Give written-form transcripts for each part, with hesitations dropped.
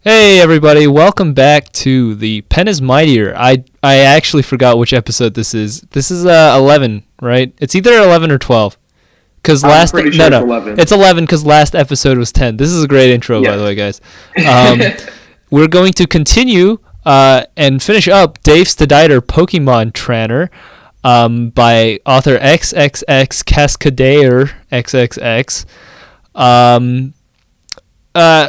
Hey everybody, welcome back to the Pen is Mightier. I actually forgot which episode this is. This is 11, right? It's either 11 or 12. Cuz I'm pretty sure it's 11. It's 11 cuz last episode was 10. This is a great intro by the way, guys. We're going to continue and finish up Dave STDIDER Pokemon Trainer by author XXX Cascadair XXX.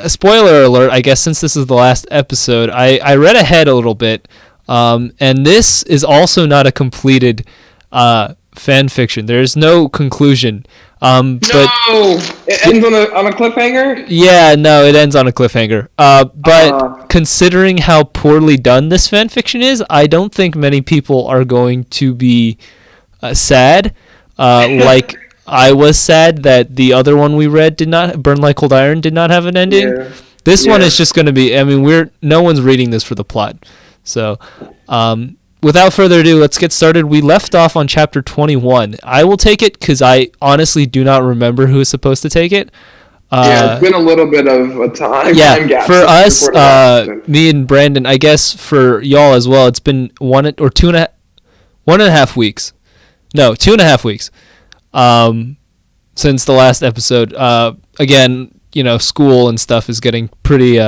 Spoiler alert, I guess, since this is the last episode, I read ahead a little bit, and this is also not a completed fan fiction. There is no conclusion. But it ends on a cliffhanger? Yeah, no, it ends on a cliffhanger. But considering how poorly done this fan fiction is, I don't think many people are going to be sad. Like I was sad that the other one we read did not, Burn Like Cold Iron, did not have an ending. Yeah. This one is just going to be, I mean, no one's reading this for the plot. So, without further ado, let's get started. We left off on chapter 21. I will take it because I honestly do not remember who is supposed to take it. It's been a little bit of a time gap. For us, me and Brandon, I guess for y'all as well, it's been 1.5 weeks. No, 2.5 weeks. Since the last episode. Again, school and stuff is getting pretty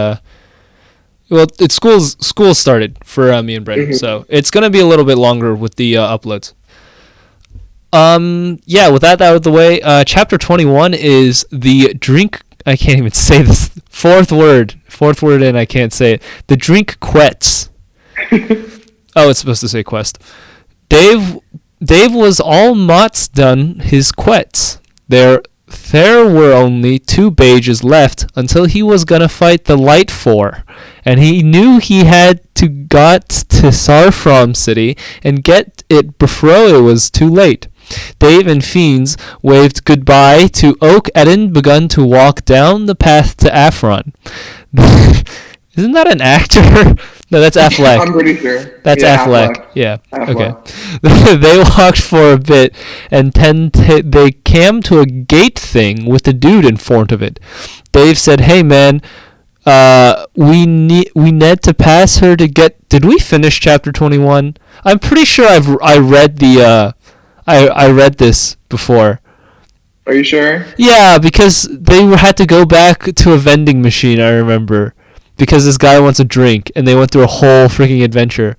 school started for me and Brandon, so it's gonna be a little bit longer with the uploads. With that out of the way, chapter 21 is the drink. I can't even say this fourth word in. I can't say it. The drink quets. Oh, it's supposed to say quest. Dave was almost done his quets. There were only 2 pages left until he was gonna fight the Light Four, and he knew he had to got to Saffron City and get it before it was too late. Dave and Fiends waved goodbye to Oak and begun to walk down the path to Afron. Isn't that an actor? No, that's Affleck. I'm pretty sure. That's Affleck. Yeah. Affleck. Okay. They walked for a bit, and they came to a gate thing with a dude in front of it. Dave said, "Hey man, we need to pass her to get." Did we finish chapter 21? I'm pretty sure I read the I read this before. Are you sure? Yeah, because they had to go back to a vending machine. I remember. Because this guy wants a drink, and they went through a whole freaking adventure.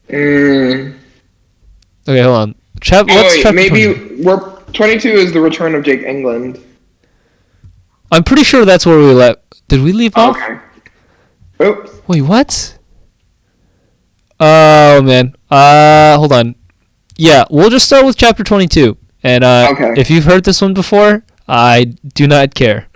Okay, hold on. Maybe 22 is the return of Jake England. I'm pretty sure that's where we left. Did we leave off? Okay. Oops. Wait, what? Oh, man. Hold on. Yeah, we'll just start with chapter 22. And if you've heard this one before, I do not care.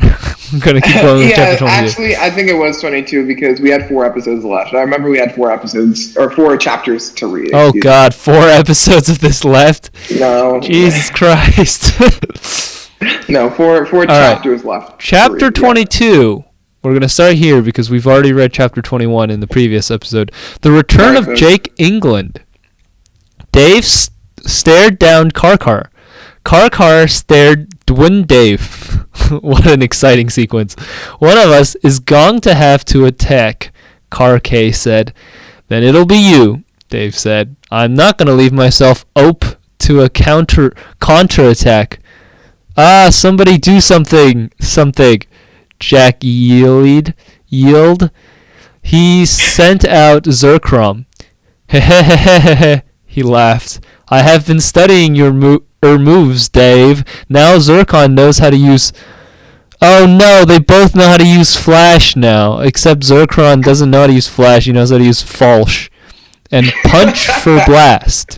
I'm going to keep going with chapter 22. Actually, I think it was 22 because we had 4 episodes left. I remember we had 4 episodes, or 4 chapters to read. Oh, God, 4 episodes of this left? No. Jesus Christ. No, 4 chapters left. Chapter 22. We're going to start here because we've already read chapter 21 in the previous episode. The Return of Jake England. Dave stared down Karkar. Karkar stared Dwin Dave. What an exciting sequence. One of us is going to have to attack, Karkay said. Then it'll be you, Dave said. I'm not going to leave myself open to a counterattack. Somebody do something. Jack yelled. He sent out Zerkrom. Hehehehe, he laughed. I have been studying your moves, Dave. Now Zircon knows how to use... Oh no, they both know how to use Flash now. Except Zircon doesn't know how to use Flash. He knows how to use Falsh. And Punch for Blast.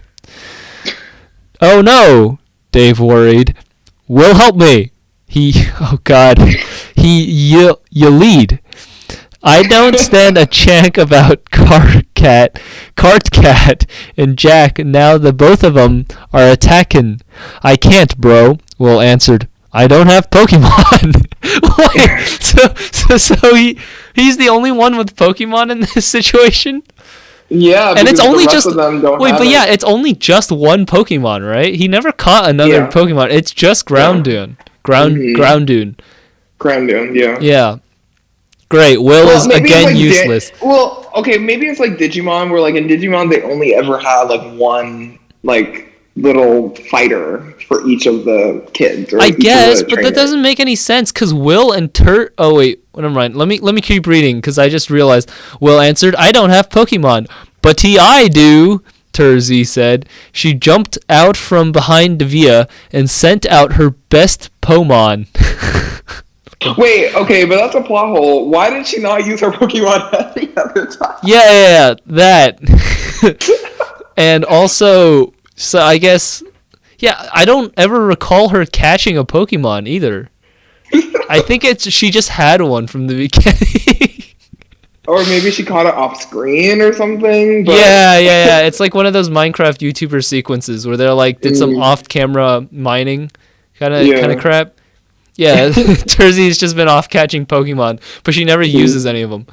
Oh no, Dave worried. Will help me. Oh god. You lead. I don't stand a chance about Cartcat and Jack now that both of them are attacking. I can't, bro. Will answered. I don't have Pokemon. Wait, so he's the only one with Pokemon in this situation? Yeah, and it's only just it's only just one Pokemon, right? He never caught another Pokemon. It's just Groundoon. Groundoon, yeah. Yeah. Great. Will is maybe it's again like useless. okay, maybe it's like Digimon, where like in Digimon they only ever had like one like little fighter for each of the kids. Or I each guess, of the but that trainers. doesn't make any sense because Will and Oh wait, never mind. Let me keep reading because I just realized. Will answered, "I don't have Pokemon, but I do." Terzi said. She jumped out from behind Devia and sent out her best Pomon. Wait, okay, but that's a plot hole. Why did she not use her Pokemon every other time? Yeah, that. And also, so I guess, yeah, I don't ever recall her catching a Pokemon either. I think she just had one from the beginning. Or maybe she caught it off screen or something. But... Yeah. It's like one of those Minecraft YouTuber sequences where they're like did some off-camera mining kind of crap. Yeah, Terzi's just been off catching Pokemon, but she never uses any of them.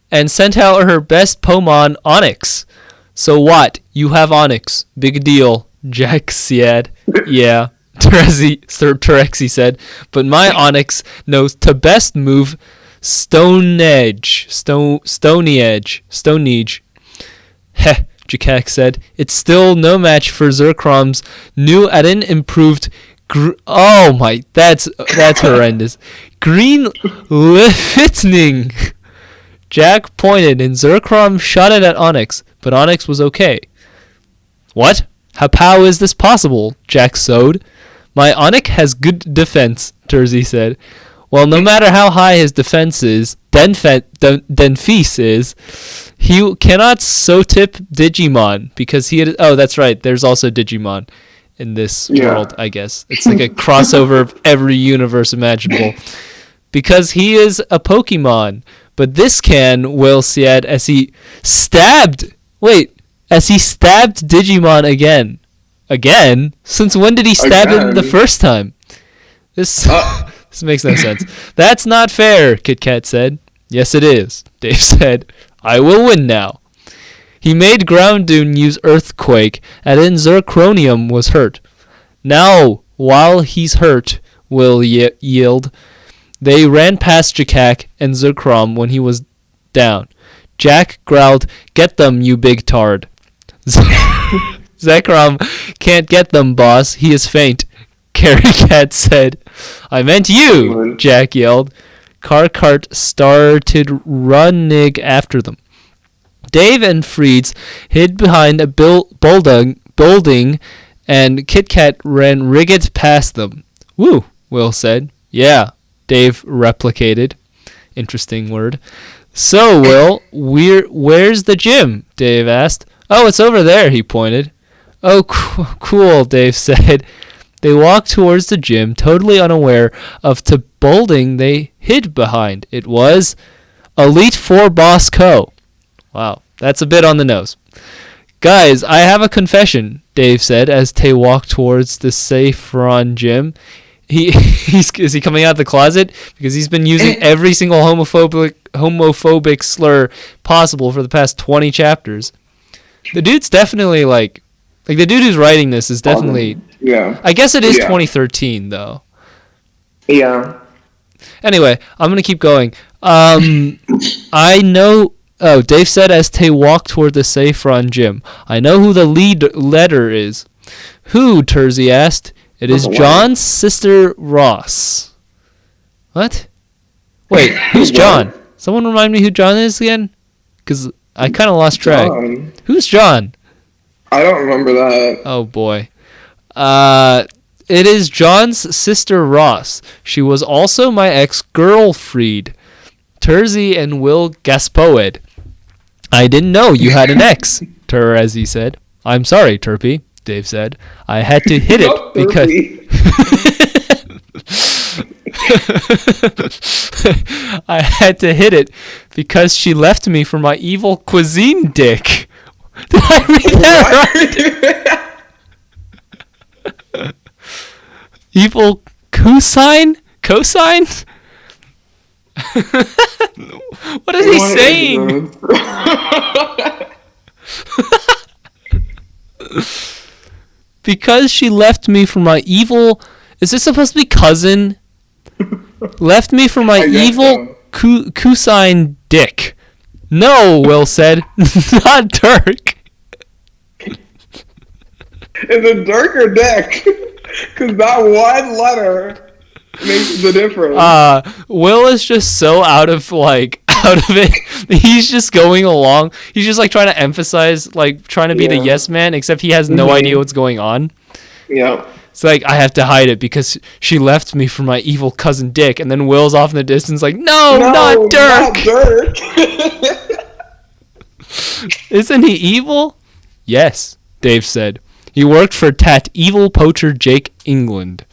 And sent out her best Pomon, Onyx. So what? You have Onyx. Big deal, Jack said. Yeah, Terexi said. But my Onyx knows to best move Stone Edge. Heh, Jakak said. It's still no match for Zerkrom's new and improved... oh my, that's horrendous. Green Lifting. Jack pointed and Zerkrom shot it at Onyx, but Onyx was okay. What? How is this possible? Jack sewed. My Onyx has good defense, Terzi said. Well, no matter how high his defense is, Denfis is, he cannot so-tip Digimon, because he... oh, that's right, there's also Digimon in this world, I guess. It's like a crossover of every universe imaginable. Because he is a Pokemon. But this can, Will said as he stabbed Digimon again. Again? Since when did he stab him the first time? This makes no sense. That's not fair, Kit Kat said. Yes, it is, Dave said. I will win now. He made Groundoon use Earthquake, and then Zercronium was hurt. Now, while he's hurt, Will yelled. They ran past Jakak and Zerkrom when he was down. Jack growled, "Get them, you big tard." Zekrom can't get them, boss. He is faint. Carrie Cat said. I meant you, Jack yelled. Carcart started running after them. Dave and Freeds hid behind a building, and Kit Kat ran rigged past them. Woo, Will said. Yeah, Dave replicated. Interesting word. So, Will, where's the gym? Dave asked. Oh, it's over there, he pointed. Oh, cool, Dave said. They walked towards the gym, totally unaware of the building they hid behind. It was Elite Four Boss Co. Wow, that's a bit on the nose. Guys, I have a confession, Dave said as Tay walked towards the Saffron gym. Is he coming out of the closet? Because he's been using every single homophobic slur possible for the past 20 chapters. The dude's definitely like the dude who's writing this is definitely... Yeah. I guess it is 2013, though. Yeah. Anyway, I'm going to keep going. I know... Oh, Dave said as Tay walked toward the Saffron gym. I know who the leader is. Who, Terzi asked. It is John's sister, Ross. What? Wait, who's John? Someone remind me who John is again? Because I kind of lost track. John. Who's John? I don't remember that. Oh, boy. It is John's sister, Ross. She was also my ex-girlfriend. Terzi and Will Gaspoed. I didn't know you had an ex, Terzi said. I'm sorry, Terpy, Dave said. I had to hit it because... I had to hit it because she left me for my evil cuisine dick. Did I read that right? Evil cosine? Cosine? What is he saying? Because she left me for my evil... Is this supposed to be cousin? Left me for my I guess evil so. cosign dick. No, Will said. Not Dirk. Is it Dirk or Dick? Because that one letter makes the difference. Will is just so out of it. He's just going along. He's just like trying to emphasize, like trying to be the Yeah. yes man, except he has no idea what's going on. Yeah. It's like, I have to hide it because she left me for my evil cousin Dick. And then Will's off in the distance like, no, not Dirk. Not Dirk. Isn't he evil? Yes, Dave said. He worked for evil poacher Jake England.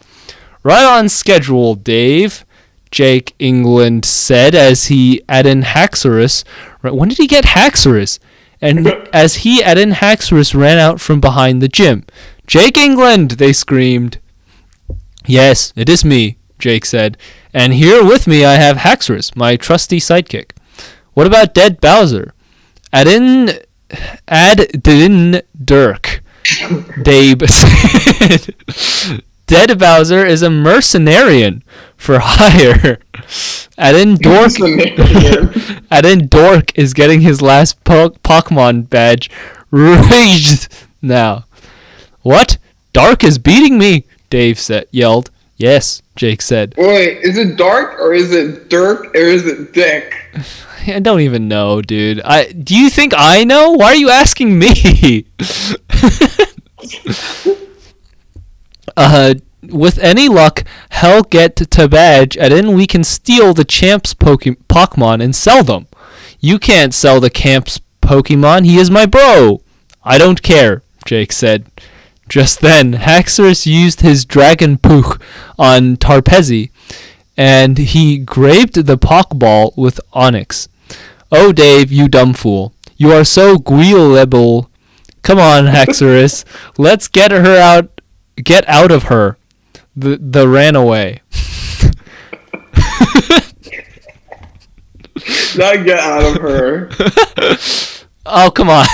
Right on schedule, Dave, Jake England said as he added Haxorus. When did he get Haxorus? And as he added Haxorus ran out from behind the gym. Jake England, they screamed. Yes, it is me, Jake said. And here with me I have Haxorus, my trusty sidekick. What about Dead Bowser? Add in Dirk, Dave said. Dead Bowser is a mercenarian for hire. Add in Dork is getting his last Pokemon badge raised now. What? Dark is beating me, Dave yelled. Yes, Jake said. Wait, is it Dark or is it Dirk or is it Dick? I don't even know, dude. Do you think I know? Why are you asking me? With any luck, hell get to badge, and then we can steal the champ's Pokemon and sell them. You can't sell the camp's Pokemon. He is my bro. I don't care, Jake said. Just then, Haxorus used his Dragon Puch on Tarpezi, and he grazed the Pokeball with Onyx. Oh, Dave, you dumb fool. You are so gullible. Come on, Haxorus. Let's get her out. Get out of her. The ran away. Not get out of her. Oh, come on.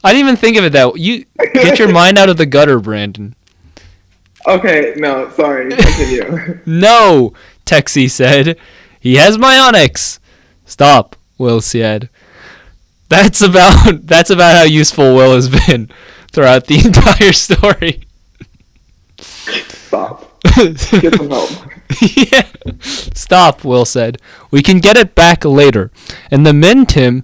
I didn't even think of it that way. You get your mind out of the gutter, Brandon. Okay, no, sorry. Continue. No, Texie said. He has my Onyx. Stop, Will said. That's about how useful Will has been throughout the entire story. Stop. Get some help. Yeah. Stop, Will said. We can get it back later. In the meantime,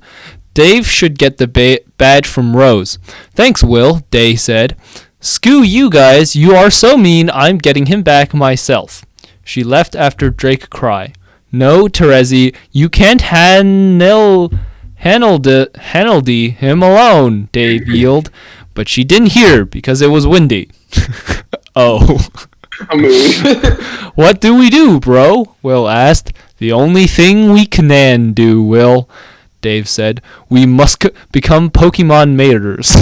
Dave should get the badge from Rose. Thanks, Will, Dave said. Screw you guys, you are so mean, I'm getting him back myself. She left after Drake cry. No, Terezi, you can't handle him alone, Dave yelled. But she didn't hear because it was windy. Oh. A mood. What do we do, bro? Will asked. The only thing we can do, Will, Dave said. We must become Pokemon maters.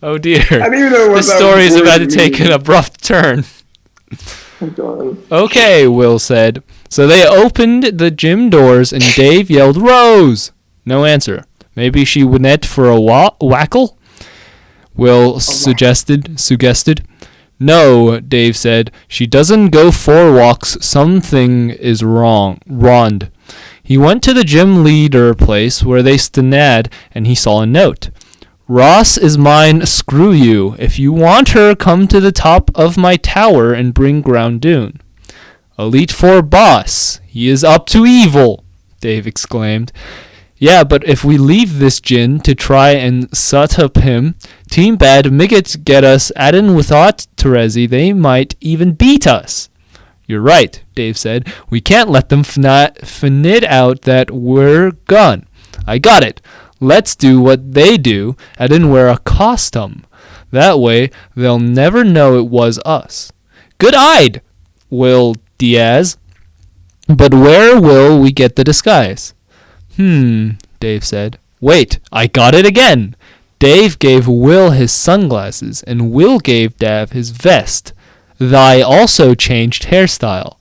Oh dear. I didn't even know what this that story is word about to take means. an abrupt turn. Oh, God. Okay, Will said. So they opened the gym doors and Dave yelled, Rose! No answer. Maybe she went for a wackle? Will suggested. No, Dave said. She doesn't go for walks. Something is wrong. He went to the gym leader place where they stood and he saw a note. Ross is mine, screw you. If you want her, come to the top of my tower and bring Groundoon. Elite Four boss. He is up to evil, Dave exclaimed. Yeah, but if we leave this gin to try and set up him, Team Bad Miggets get us adding without Terezi, they might even beat us. You're right, Dave said. We can't let them find out that we're gone. I got it. Let's do what they do and then wear a costume. That way, they'll never know it was us. Good-eyed, Will Diaz. But where will we get the disguise? Dave said. Wait, I got it again. Dave gave Will his sunglasses, and Will gave Dav his vest. They also changed hairstyle.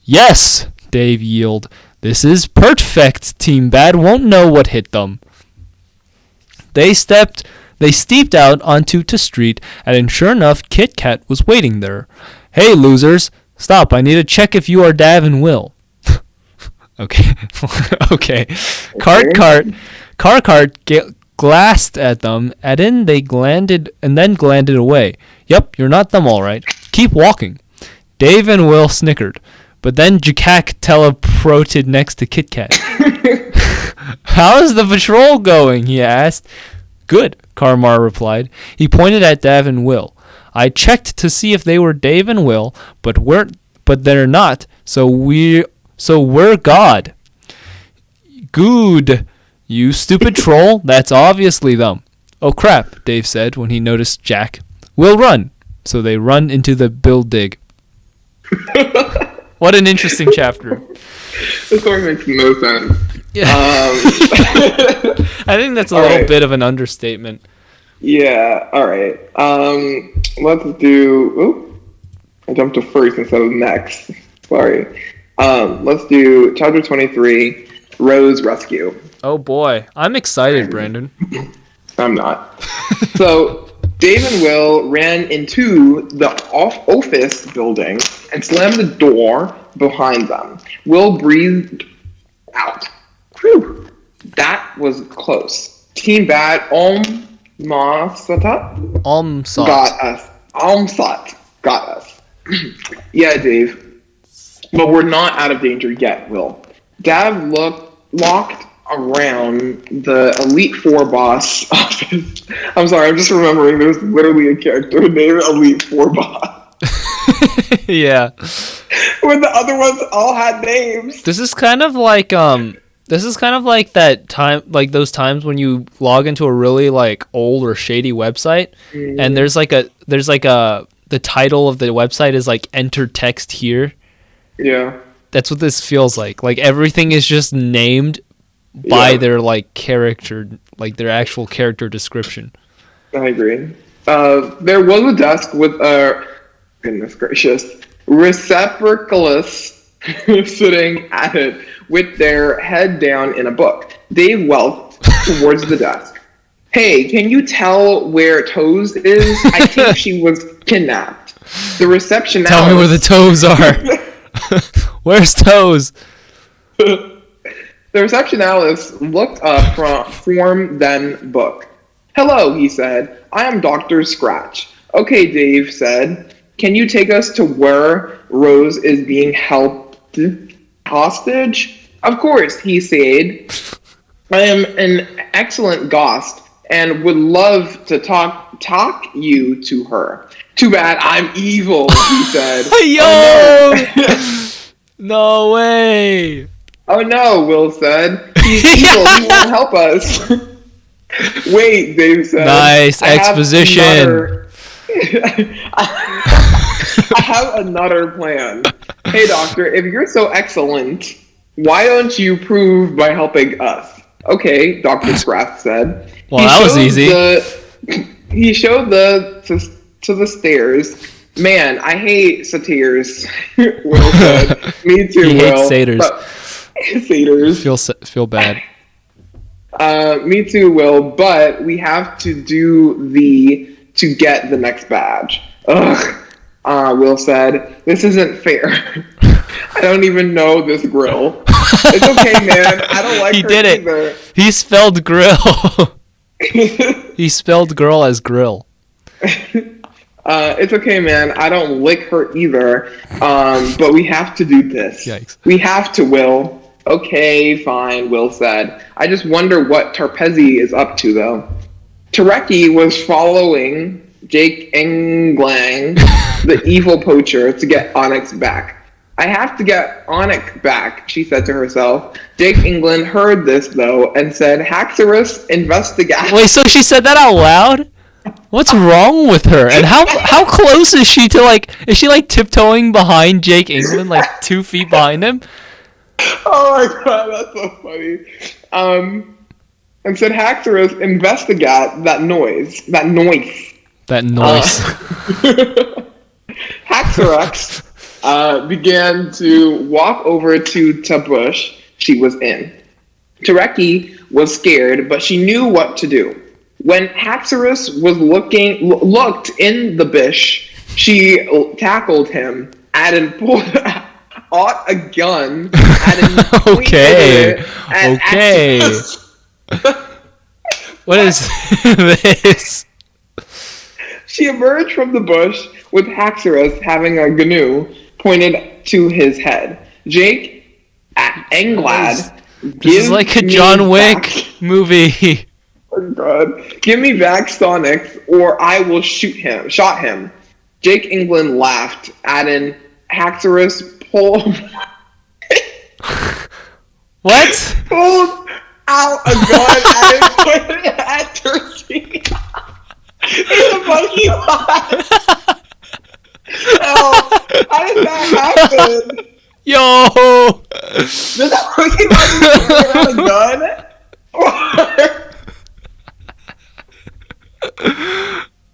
Yes, Dave yelled. This is perfect. Team Bad won't know what hit them. They stepped They stepped out onto the street, and sure enough, Kit Kat was waiting there. Hey, losers! Stop, I need to check if you are Dav and Will. Okay. Okay. Cart glanced at them, and then glanced away. Yep, you're not them all right. Keep walking. Dave and Will snickered, but then Jack teleported next to Kit Kat. How's the patrol going? He asked. Good, Carmar replied. He pointed at Dav and Will. I checked to see if they were Dave and Will, but they're not. So we're God. Good. You stupid troll. That's obviously them. Oh crap, Dave said when he noticed Jack. We'll run. So they run into the dig. What an interesting chapter. This story makes no sense. Yeah. I think that's a little bit of an understatement. Yeah, alright. Let's do... Oop, I jumped to first instead of next. Sorry. Let's do chapter 23, Rose Rescue. Oh boy. I'm excited, Brandon. I'm not. So, Dave and Will ran into the office building and slammed the door behind them. Will breathed out. Whew. That was close. Team Bad Almsat got us. Yeah, Dave. But we're not out of danger yet, Will. Dav locked around the Elite Four boss office. I'm sorry, I'm just remembering there's literally a character named Elite Four boss. Yeah. When the other ones all had names. This is kind of like that time, like those times when you log into a really like old or shady website, and there's like the title of the website is like enter text here. Yeah. That's what this feels like. Like everything is just named by their like character, like their actual character description. I agree. There was a desk with a goodness gracious receptacles sitting at it with their head down in a book. Dave welked towards the desk. Hey, can you tell where Toes is? I think she was kidnapped. The receptionist. Tell me where the toes are. Where's Toes? The receptionist looked up from form, then book. Hello, he said. I am Dr. Scratch. Okay, Dave said. Can you take us to where Rose is being held hostage? Of course, he said. I am an excellent ghost and would love to talk you to her. Too bad I'm evil, he said. Yo! Oh, no way! Oh no, Will said. He's evil, he won't help us. Wait, Dave said. Nice exposition. I have another plan. Hey, Doctor, if you're so excellent, why don't you prove by helping us? Okay, Dr. Scraft said. Well, that was easy. He showed to the stairs. Man, I hate satyrs. Will said. Me too, he Will. Hates satyrs. Satyrs. Feel bad. Me too, Will, but we have to do to get the next badge. Ugh. Will said, this isn't fair. I don't even know this grill. It's okay, man. I don't like he her did it. either. He spelled grill. He spelled girl as grill. It's okay, man. I don't lick her either. But we have to do this. Yikes. We have to, Will. Okay, fine, Will said. I just wonder what Tarpezi is up to, though. Tareki was following Jake Englang, the evil poacher, to get Onyx back. I have to get Onyx back, she said to herself. Jake England heard this, though, and said, Haxorus, investigate. Wait, so she said that out loud? What's wrong with her? And how close is she to, like, is she, like, tiptoeing behind Jake England, like, 2 feet behind him? Oh my god, that's so funny. And said, Haxorus, investigate that noise. That noise. Haxorus began to walk over to the bush she was in. Tareki was scared, but she knew what to do. When Haxorus was looked in the bush, she tackled him and pulled out a gun and Okay. it at Okay. Haxorus. What is this? She emerged from the bush with Haxorus having a GNU pointed to his head. Jake Englad, This is like a John Wick movie. Oh God! Give me back Sonic, or I will shot him. Jake England laughed, adding, Haxorus pulled out a gun and pointed it at Jersey. In the monkey line. Oh, how did that happen? Yo! Did that monkey line pull out a gun?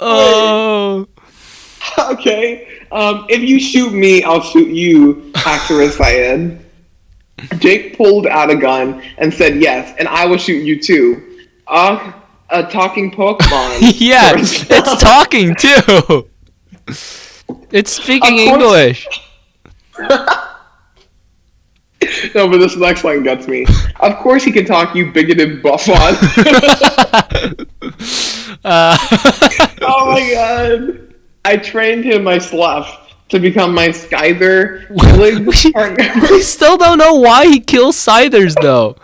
Oh. Okay. If you shoot me, I'll shoot you, Haxorus said. Jake pulled out a gun and said yes, and I will shoot you too. A talking Pokemon. Yeah, it's talking too. It's speaking English. No, but this next line gets me. Of course he can talk, you bigoted buffon. Oh my god. I trained him myself to become my Scyther partner. We still don't know why he kills Scythers though.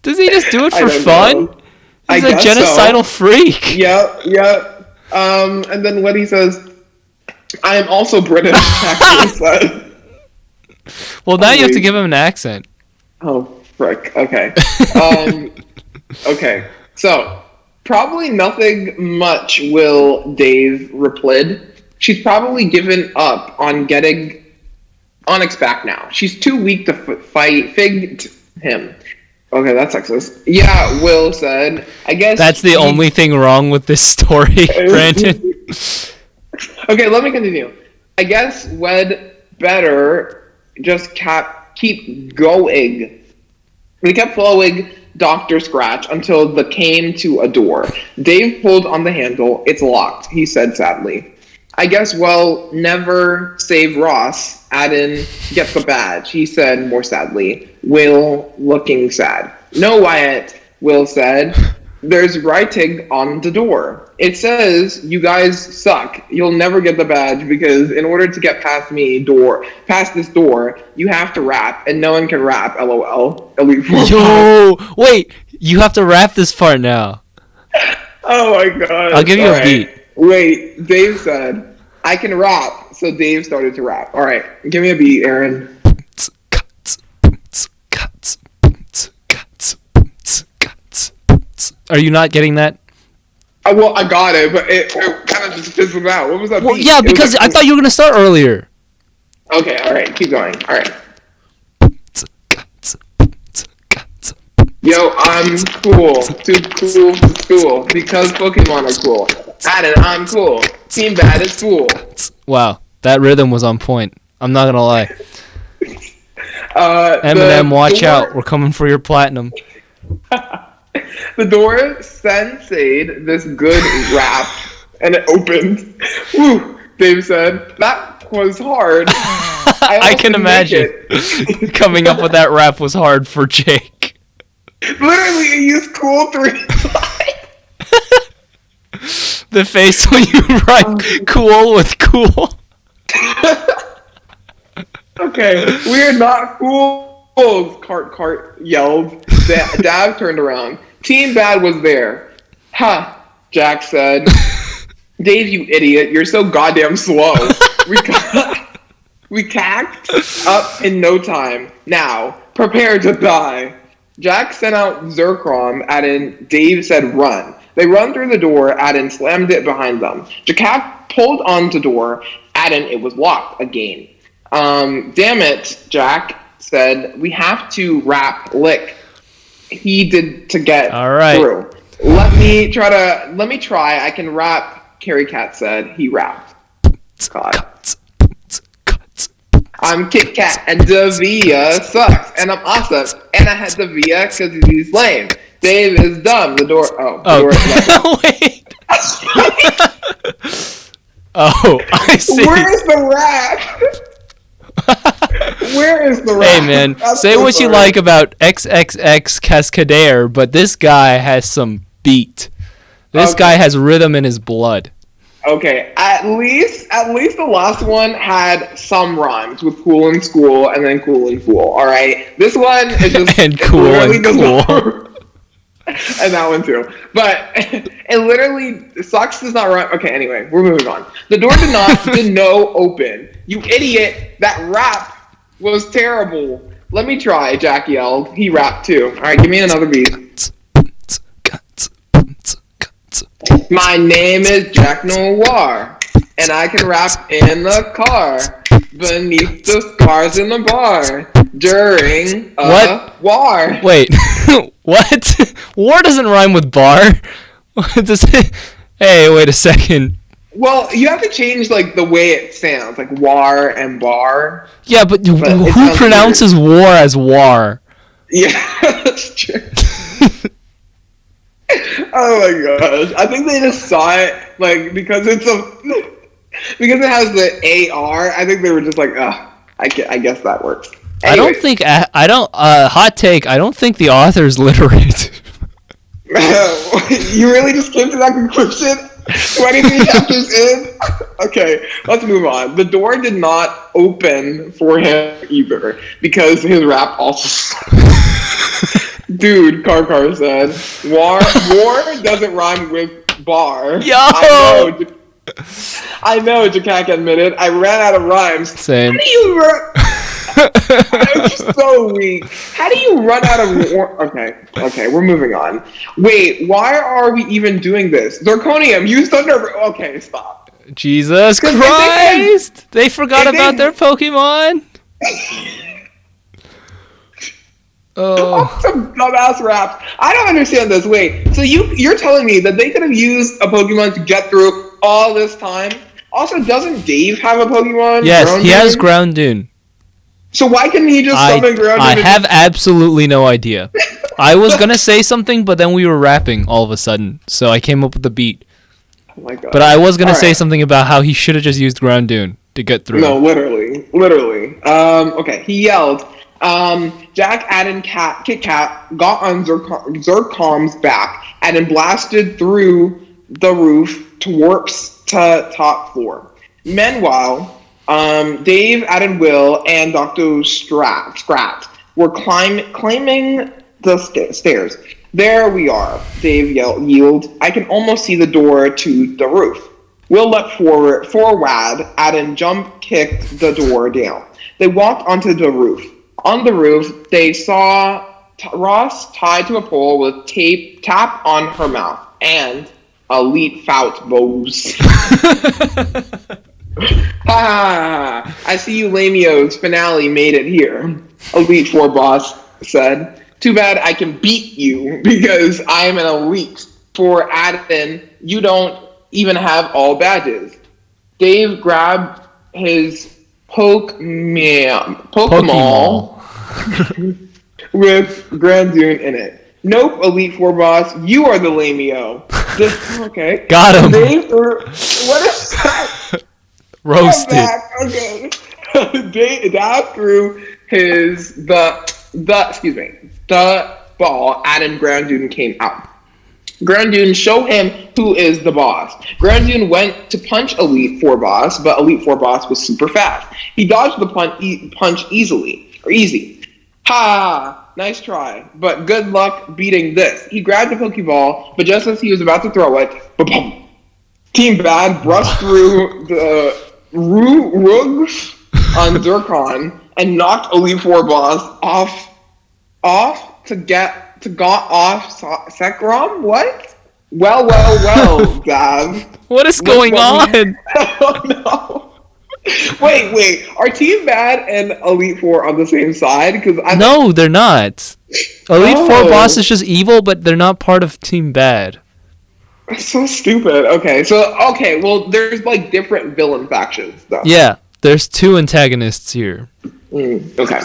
Does he just do it for fun? Know. He's a genocidal freak. Yep. And then what he says, I am also British, actually said. Well, now you have to give him an accent. Oh, frick. Okay. Okay. So, probably nothing much will Dave replied. She's probably given up on getting Onyx back now. She's too weak to fight him. Okay, that's sexist. Yeah, Will said. I guess that's the only thing wrong with this story, Brandon. Okay, let me continue. I guess we'd better just keep going. We kept following Dr. Scratch until they came to a door. Dave pulled on the handle. It's locked, he said sadly. I guess we'll never save Ross. Addin gets the badge, he said more sadly. Will looking sad. No, Wyatt, Will said. There's writing on the door. It says, you guys suck. You'll never get the badge because in order to get past this door, you have to rap, and no one can rap, LOL. Elite Four. Yo, wait, you have to rap this part now. Oh my god. I'll give you a beat. Wait, Dave said, I can rap. So Dave started to rap. Alright, give me a beat, Aaron. Are you not getting that? Well, I got it, but it kind of just fizzled out. What was that beat? Yeah, because I thought you were going to start earlier. Okay, alright, keep going. Alright. Yo, I'm cool. Too cool for school. Because Pokemon are cool. Added, I'm cool. Team Bad is cool. Wow, that rhythm was on point. I'm not going to lie. Eminem, watch out. We're coming for your platinum. The door sensed this good rap, and it opened. Woo, Dave said. That was hard. I can imagine. Coming up with that rap was hard for Jake. Literally, he used cool 3 times. The face when you write cool with cool. Okay, we're not fools, Cart yelled. Dab turned around. Team Bad was there. Ha, Jack said. Dave, you idiot, you're so goddamn slow. We cacked up in no time. Now, prepare to die. Jack sent out Zerkrom, and Dave said run. They run through the door, and slammed it behind them. Jack pulled on the door, and it was locked again. Damn it, Jack said. We have to rap lick. He did to get through. Let me try. I can rap, Carrie Cat said. He rapped. God. I'm Kit Kat and Davia sucks. And I'm awesome. And I had Davia because he's lame. Dave is dumb. The door. The door is Wait. Oh, I see. Where is the rap? Where is the rap? Hey, man, say what you like about XXX Cascadaire, but this guy has some beat. This guy has rhythm in his blood. Okay, at least the last one had some rhymes with cool in school and then cool and fool. All right, this one is just and cool and cool. And that one too. But it literally sucks does not rhyme. Okay, anyway, we're moving on. The door did no open. You idiot! That rap was terrible. Let me try. Jack yelled. He rapped too. All right, give me another beat. My name is Jack Noir, and I can rap in the car, beneath the scars in the bar, during a war. Wait, what? War doesn't rhyme with bar. What does it? Hey, wait a second. Well, you have to change like the way it sounds, like war and bar. Yeah, but who pronounces weird. War as war? Yeah, that's true. Oh my gosh! I think they just saw it like because it has the AR. I think they were just like, I guess that works. Anyways. I don't think hot take. I don't think the author's literate. You really just came to that conclusion 23 chapters in? Okay, let's move on. The door did not open for him either because his rap also. Dude, Car said, war doesn't rhyme with bar. Yo! I know, Jakak admitted. I ran out of rhymes. Same. How do you I'm just so weak. How do you run out of war? Okay, we're moving on. Wait, why are we even doing this? Zirconium, use thunder. Okay, stop. Jesus Christ! They forgot about their Pokemon. Oh, some dumbass raps. I don't understand this. Wait, so you're telling me that they could have used a Pokemon to get through all this time? Also, doesn't Dave have a Pokemon? Yes, he has Groundoon. So why couldn't he just summon Groundoon? I have absolutely no idea. I was gonna say something, but then we were rapping all of a sudden, so I came up with the beat. Oh my god! But I was gonna say something about how he should have just used Groundoon to get through. No, literally. Okay, he yelled. Jack, Kit Kat got on Zircom's back and then blasted through the roof to warps to top floor. Meanwhile, Dave, Will, and Dr. Scrat were climbing the stairs. There we are, Dave yelled. I can almost see the door to the roof. Will leapt forward, Adam jump kicked the door down. They walked onto the roof. On the roof, they saw Ross tied to a pole with tap on her mouth and elite fout bows. Ha! I see you lamios finale made it here, Elite Four boss said. Too bad I can beat you because I am an Elite Four admin. You don't even have all badges. Dave grabbed his Pokemon with Groundoon in it. Nope, Elite Four boss, you are the lameo. Okay. Got him. What is that? Roasted. Okay. Dave threw the ball at him. Groundoon came out. Groundoon showed him who is the boss. Groundoon went to punch Elite Four boss, but Elite Four boss was super fast. He dodged the punch easy. Ha! Nice try, but good luck beating this. He grabbed a Pokeball, but just as he was about to throw it, ba-boom! Team Bad brushed through the rugs on Zircon and knocked Elite Four boss off to got off Sekrom? What? Well, Gav. What is going on? Oh no. Wait. Are Team Bad and Elite Four on the same side? No, they're not. Elite Four boss is just evil, but they're not part of Team Bad. That's so stupid. Okay, well, there's like different villain factions, though. Yeah, there's two antagonists here. Okay.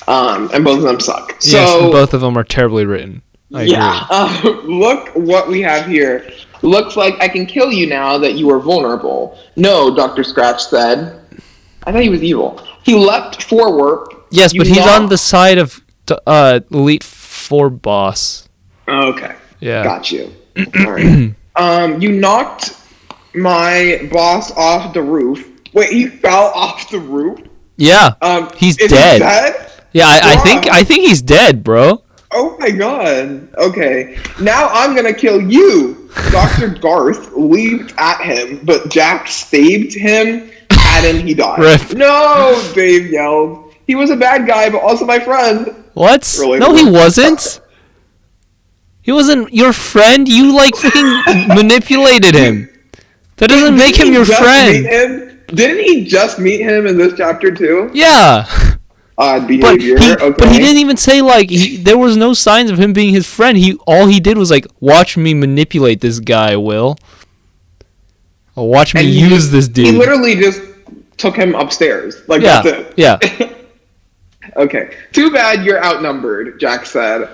And both of them suck. Yes, and both of them are terribly written. I Yeah. agree. Look what we have here. Looks like I can kill you now that you are vulnerable. No, Dr. Scratch said. I thought he was evil. He leapt forward. Yes, You but he's knocked- on the side of Elite Four boss. Okay. Yeah. Got you. All right. You knocked my boss off the roof. Wait, he fell off the roof? Yeah. He's Is dead. He dead? Yeah, I Bruh. think he's dead, bro. Oh my god. Okay. Now I'm gonna kill you. Dr. Garth leaped at him, but Jack stabbed him, and then he died. Rip. No, Dave yelled. He was a bad guy, but also my friend. What? Really? No, he wasn't. He wasn't your friend. You like freaking manipulated him. That doesn't make him your friend. Didn't he just meet him in this chapter too? Yeah. Odd But behavior. he didn't even say like there was no signs of him being his friend. All he did was like watch me manipulate this guy. Will. Or watch me use this dude. He literally just took him upstairs. Like Yeah. that's it. Yeah. Okay. Too bad you're outnumbered, Jack said.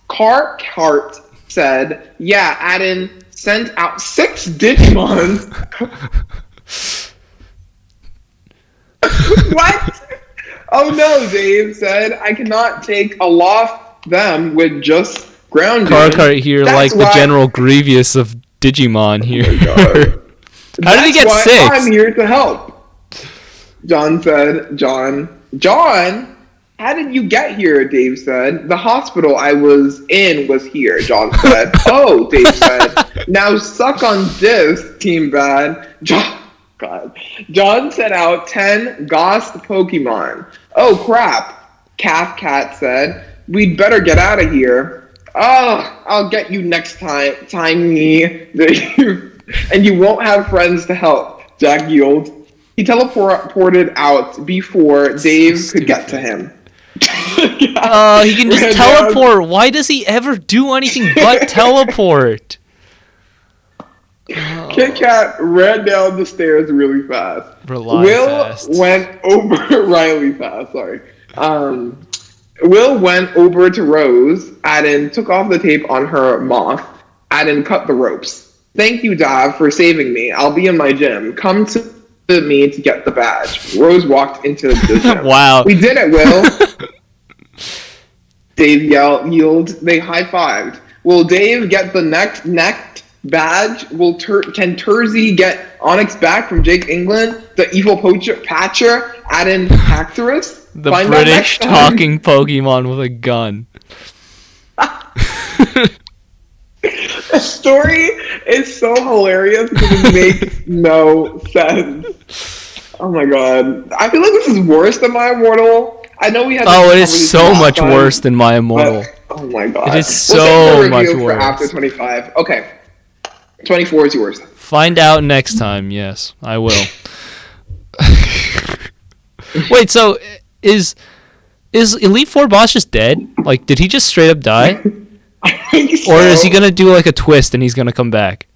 Cart said, yeah, Adam sent out 6 Digimons. What? Oh no, Dave said, I cannot take aloft them with just ground Cart game. here, That's like the why- General Grievous of Digimon here. God. How did he get That's 6? why I'm here to help. John said, John, how did you get here? Dave said. The hospital I was in was here, John said. Oh, Dave said. Now suck on this, Team Bad. John sent out 10 Ghost Pokemon. Oh, crap, Calf Cat said. We'd better get out of here. Oh, I'll get you next time me. And you won't have friends to help, Jack yelled. He teleported out before Dave could get to him. He can just Ran teleport. Why does he ever do anything but teleport? Kit Kat ran down the stairs really fast. Fast. Went over Riley fast. Sorry. Will went over to Rose. Aden took off the tape on her moth. Aden cut the ropes. Thank you, Dav, for saving me. I'll be in my gym. Come to me to get the badge. Rose walked into the gym. Wow. We did it, Will. Dave yelled. They high-fived. Will Dave get the next badge? Can Terzi get Onyx back from Jake England? The evil patcher? Aden Cacturus? The Find out British next time. talking Pokemon with a gun. The story is so hilarious because it makes no sense. Oh my god. I feel like this is worse than My Immortal. I know we had. Oh, it is so much worse than My Immortal. But, oh my god. It is We'll so save the much review for worse. after 25. Okay. 24 is yours. Find out next time. Yes, I will. Wait, so is Elite Four boss just dead? Like, did he just straight up die? I think so. Or is he gonna do like a twist and he's gonna come back?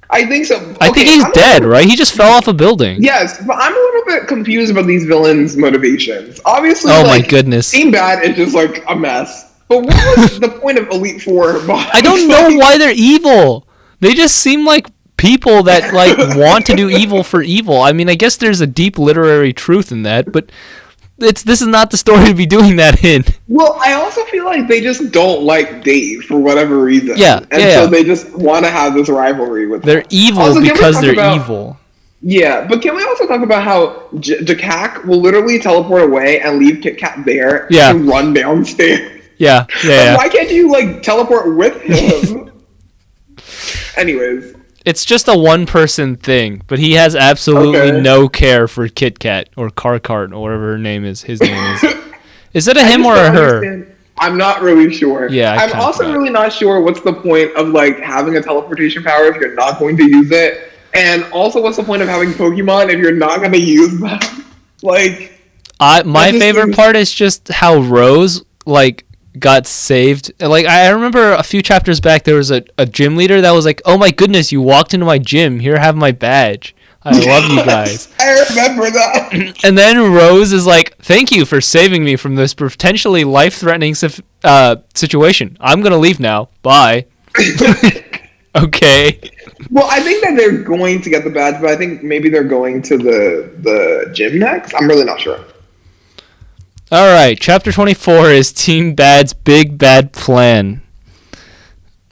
I think so. I think he's dead, right? He just fell off a building. Yes, but I'm a little bit confused about these villains' motivations. Obviously, Oh my like, goodness. Team Bad is just like a mess. But what was the point of Elite Four? I don't know why they're evil. They just seem like people that like want to do evil for evil. I mean, I guess there's a deep literary truth in that, but this is not the story to be doing that in. Well, I also feel like they just don't like Dave for whatever reason. Yeah, and yeah. so they just want to have this rivalry with They're him. evil Also, can we because talk they're about- evil. Yeah, but can we also talk about how Jakak will literally teleport away and leave Kit Kat there Yeah. and run downstairs? Yeah, yeah. Why can't you like teleport with him? Anyways. It's just a one-person thing, but he has absolutely Okay. no care for Kit Kat or Carcart or whatever her name is. His name is. Is it a I him just or a don't her? understand. I'm not really sure. Yeah, I I'm kinda also forgot. really not sure what's the point of like having a teleportation power if you're not going to use it, and also what's the point of having Pokemon if you're not going to use them? Like, My just favorite seems- part is just how Rose like got saved. Like I remember a few chapters back, there was a gym leader that was like, "Oh my goodness, you walked into my gym. Here, have my badge." I love you guys. I remember that. And then Rose is like, thank you for saving me from this potentially life-threatening situation. I'm going to leave now. Bye. Okay. Well, I think that they're going to get the badge, but I think maybe they're going to the gym next. I'm really not sure. All right. Chapter 24 is Team Bad's Big Bad Plan.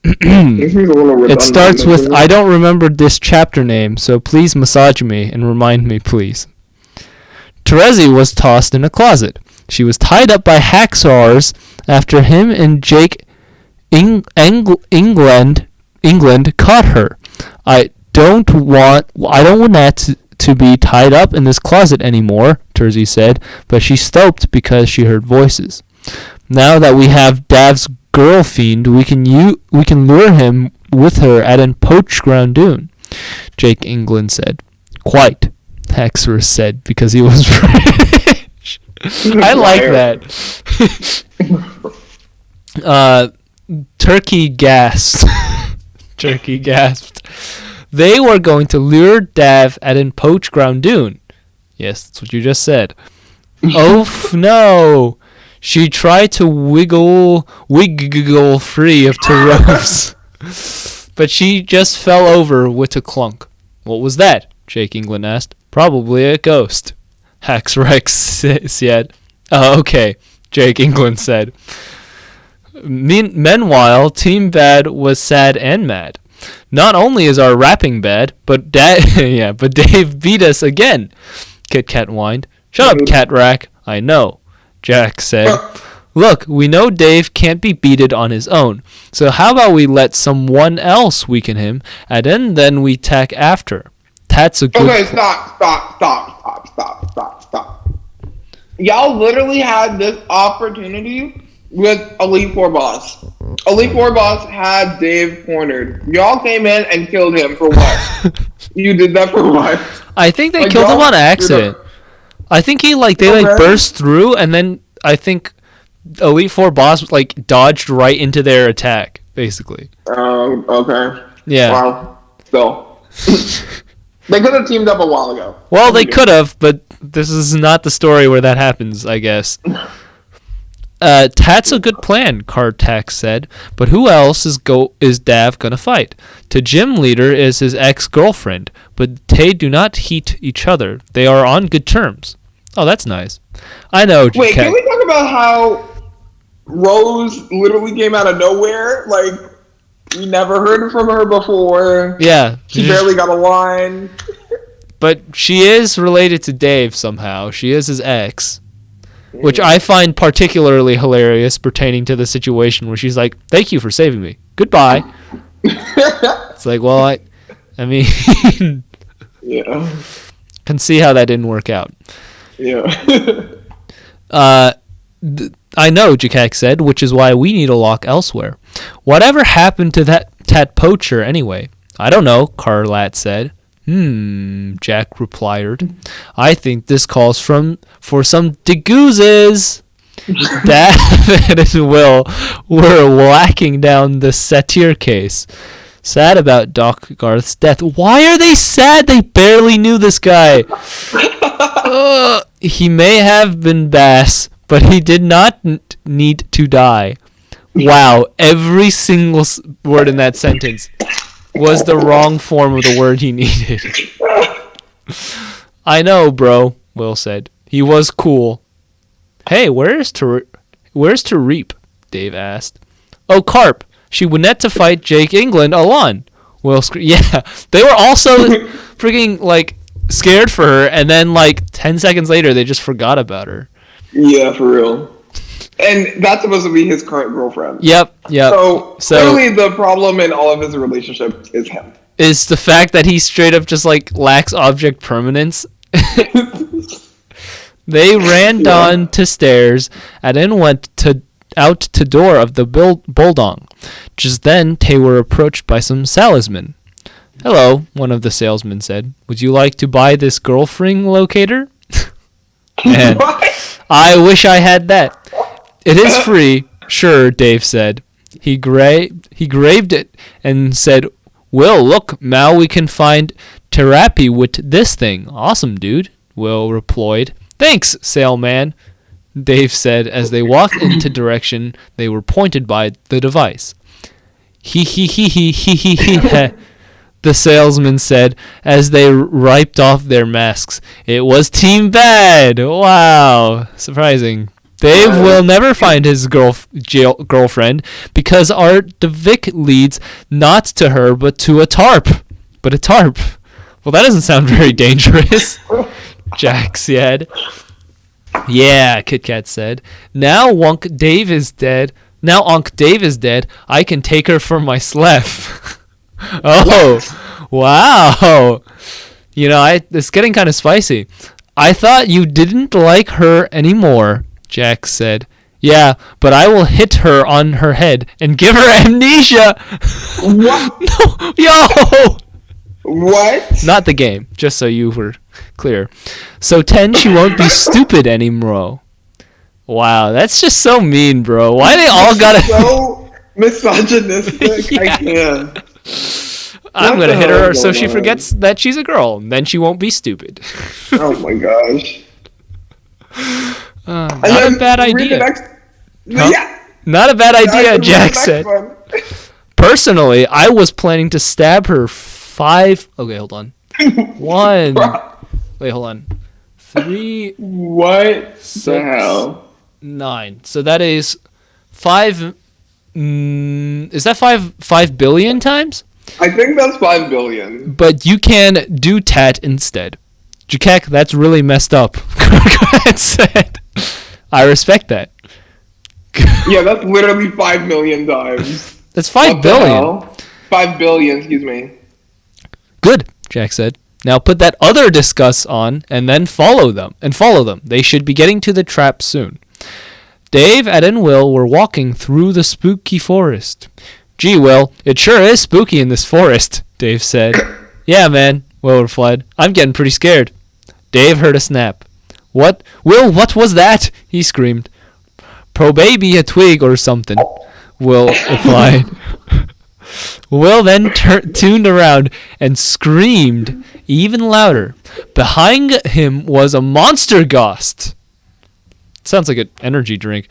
It starts with, I don't remember this chapter name, so please massage me and remind me, please. Terezi was tossed in a closet. She was tied up by hacksaws after him and Jake England caught her. I don't want that to be tied up in this closet anymore, Terezi said, but she stopped because she heard voices. Now that we have Dav's girl fiend, we can lure him with her at an poached ground dune, Jake England said. Quite, Hexer said, because he was rich. I like that. Turkey gasped. Turkey gasped. They were going to lure Dav at an poached ground dune. Yes, that's what you just said. Oh no! She tried to wiggle free of two ropes, but she just fell over with a clunk. What was that? Jake England asked. Probably a ghost, Hax Rex said. Oh, okay, Jake England said. Meanwhile, Team Bad was sad and mad. Not only is our rapping bad, but Dave beat us again, Kit Kat whined. Shut up, Cat Rack. I know, Jack said. Look, we know Dave can't be beaten on his own, so how about we let someone else weaken him, and then we tack after. That's a good... Okay, stop. Y'all literally had this opportunity with Elite Four Boss. Elite Four Boss had Dave cornered. Y'all came in and killed him for what? You did that for what? I think they killed him on accident. I think they burst through, and then I think Elite Four Boss dodged right into their attack, basically. Okay. Yeah. Wow. Still. They could have teamed up a while ago. Well, they could have, but this is not the story where that happens, I guess. That's a good plan, Kartak said. But who else is Dav gonna fight? The gym leader is his ex-girlfriend, but they do not hate each other. They are on good terms. Oh, that's nice. I know. Wait, can we talk about how Rose literally came out of nowhere? We never heard from her before. Yeah. She barely got a line. But she is related to Dave somehow. She is his ex. Which I find particularly hilarious pertaining to the situation where she's like, thank you for saving me. Goodbye. It's like, well, I mean... yeah. Can see how that didn't work out. Yeah. I know, Jakak said, which is why we need a lock elsewhere. Whatever happened to that poacher anyway? I don't know, Carlat said. Jack replied. I think this calls for some degoozes. Dav and Will were whacking down the satyr case. Sad about Doc Garth's death. Why are they sad? They barely knew this guy. He may have been Bass, but he did not need to die. Wow, every single word in that sentence was the wrong form of the word he needed. I know, bro, Will said. He was cool. Hey, where's Tareep? Dave asked. Oh, Carp. She went net to fight Jake England alone. Will yeah, they were also freaking, scared for her, and then, 10 seconds later, they just forgot about her. Yeah, for real. And that's supposed to be his current girlfriend. Yep. So clearly the problem in all of his relationships is him. Is the fact that he straight up just lacks object permanence. They ran down to stairs and then went out to door of the Bulldog. Just then they were approached by some salesmen. Hello, one of the salesmen said. Would you like to buy this girlfriend locator? Man, I wish I had that. It is free, sure, Dave said. He graved it and said, Will, look, now we can find therapy with this thing. Awesome, dude, Will replied. Thanks, Sailman, Dave said as they walked into direction they were pointed by the device. He, the salesman said as they wiped off their masks. It was Team Bad. Wow, surprising. Dave will never find his girlfriend because Art DeVic leads not to her but to a tarp. But a tarp. Well, that doesn't sound very dangerous, Jack said. Yeah, Kit Kat said. Now Unc Dave is dead, I can take her for my sleff. Oh, wow. You know, it's getting kind of spicy. I thought you didn't like her anymore, Jack said. Yeah, but I will hit her on her head and give her amnesia. What? No, yo! What? Not the game, just so you were clear. So 10, she won't be stupid anymore. Wow, that's just so mean, bro. Why they all gotta... So misogynistic. Yeah. I can't. I'm gonna hit her so she forgets that she's a girl. And then she won't be stupid. Oh my gosh. Not a bad idea. Huh? Yeah. Not a bad idea, Jack said. Personally, I was planning to stab her 5... Okay, hold on. 1... Wait, hold on. 3... What 6, the hell? 9. So that is 5... is that 5 billion times? I think that's 5 billion. But you can do tat instead. Jakek, that's really messed up. Said. I respect that. Yeah, that's literally 5 million times. That's 5 billion. 5 billion, excuse me. Good, Jack said. Now put that other discuss on and then follow them. They should be getting to the trap soon. Dave, Ed, and Will were walking through the spooky forest. Gee, Will, it sure is spooky in this forest, Dave said. Yeah, man, Will replied. I'm getting pretty scared. Dave heard a snap. What? Will, what was that? He screamed. Probaby a twig or something, Will replied. Will then tuned around and screamed even louder. Behind him was a monster ghost. Sounds like an energy drink.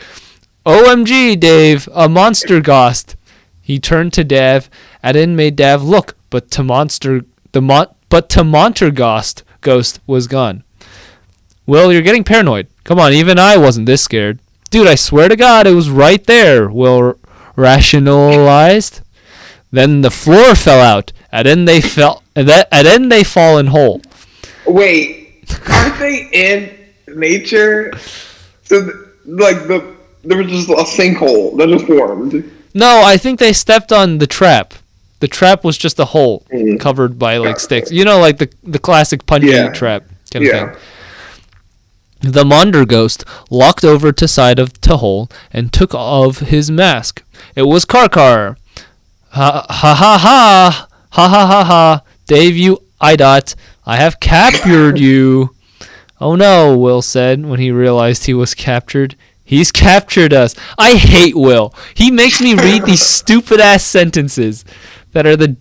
OMG, Dave, a monster ghost. He turned to Dav, and then made Dav look, but to monster ghost was gone. Will, you're getting paranoid. Come on, even I wasn't this scared. Dude, I swear to God, it was right there, Will rationalized. Then the floor fell out, and then they fall in hole. Wait, aren't they in nature? So, there was just a sinkhole that just formed. No, I think they stepped on the trap. The trap was just a hole covered by like sticks. You know, like the classic punching trap kind of thing. The Monder ghost walked over to side of the hole and took off his mask. It was Karkar. Ha ha ha ha ha ha ha ha. Dave, you idot, I have captured you. Oh no, Will said when he realized he was captured. He's captured us. I hate Will. He makes me read these stupid ass sentences that are the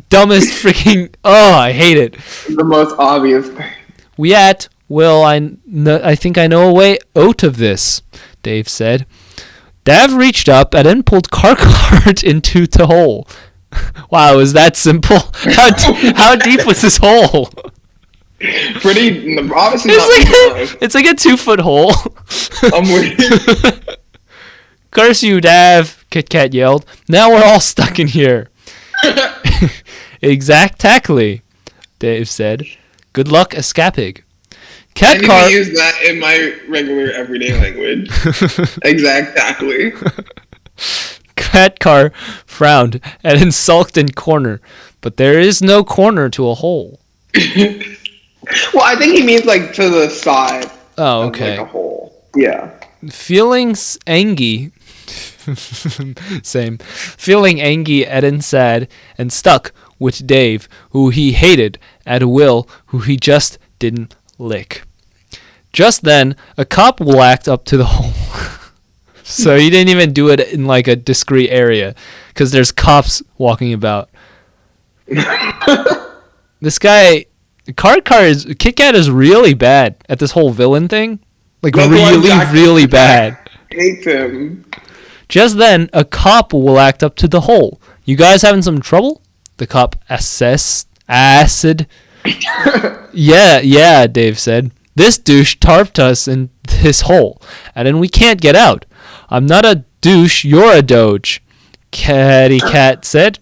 dumbest freaking... Oh, I hate it. The most obvious thing. We at... Will, I think I know a way out of this, Dave said. Dav reached up and then pulled Karkart into the hole. Wow, is that simple? How deep was this hole? Pretty, obviously it's like a 2-foot hole. I'm with you. Curse you, Dav, Kit Kat yelled. Now we're all stuck in here. Exactly, Dave said. Good luck escaping. I need to use that in my regular everyday language. Exactly. Cat Car frowned and then sulked in corner, but there is no corner to a hole. Well, I think he means like to the side. Oh, okay. Like a hole. Yeah. Feelings angry. Same. Feeling angry, Eden sad and stuck with Dave, who he hated, and Will, who he just didn't lick. Just then, a cop whacked up to the hole. So he didn't even do it in like a discreet area, because there's cops walking about. This guy, Kit Kat is really bad at this whole villain thing. Like, That's why really, Jack really bad. hates him. Just then, a cop will act up to the hole. You guys having some trouble? The cop assessed acid. Yeah, Dave said. This douche tarped us in this hole, and then we can't get out. I'm not a douche, you're a doge. Catty Cat said.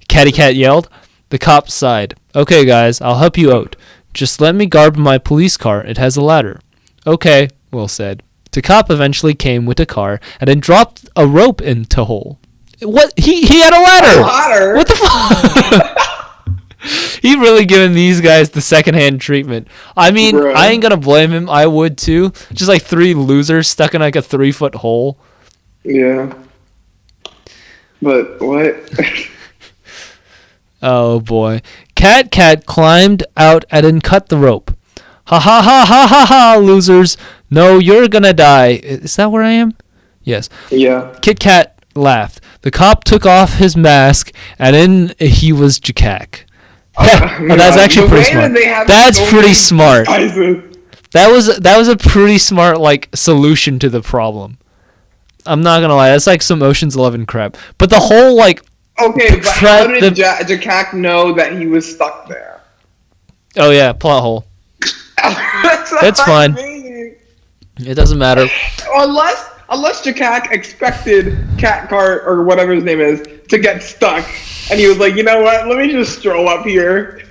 Catty Cat yelled. The cop sighed. Okay, guys, I'll help you out. Just let me guard my police car. It has a ladder. Okay, Will said. The cop eventually came with a car and then dropped a rope into hole. What? He had a ladder. A ladder? What the fuck? He really giving these guys the secondhand treatment. I mean, Bruh. I ain't gonna blame him. I would too. Just like 3 losers stuck in like a 3-foot hole. Yeah. But what? Oh boy. Cat climbed out and then cut the rope. Ha ha ha ha ha ha, losers. No, you're gonna die. Is that where I am? Yes. Yeah. Kit Kat laughed. The cop took off his mask and then he was Jakak. That's actually pretty smart. That's pretty smart. That was a pretty smart like solution to the problem. I'm not gonna lie, that's like some Ocean's 11 crap. But the whole like Okay, but how did Jakak know that he was stuck there? Oh yeah, plot hole. That's fine. It doesn't matter. Unless Jakak expected Catcart or whatever his name is to get stuck, and he was like, you know what? Let me just stroll up here.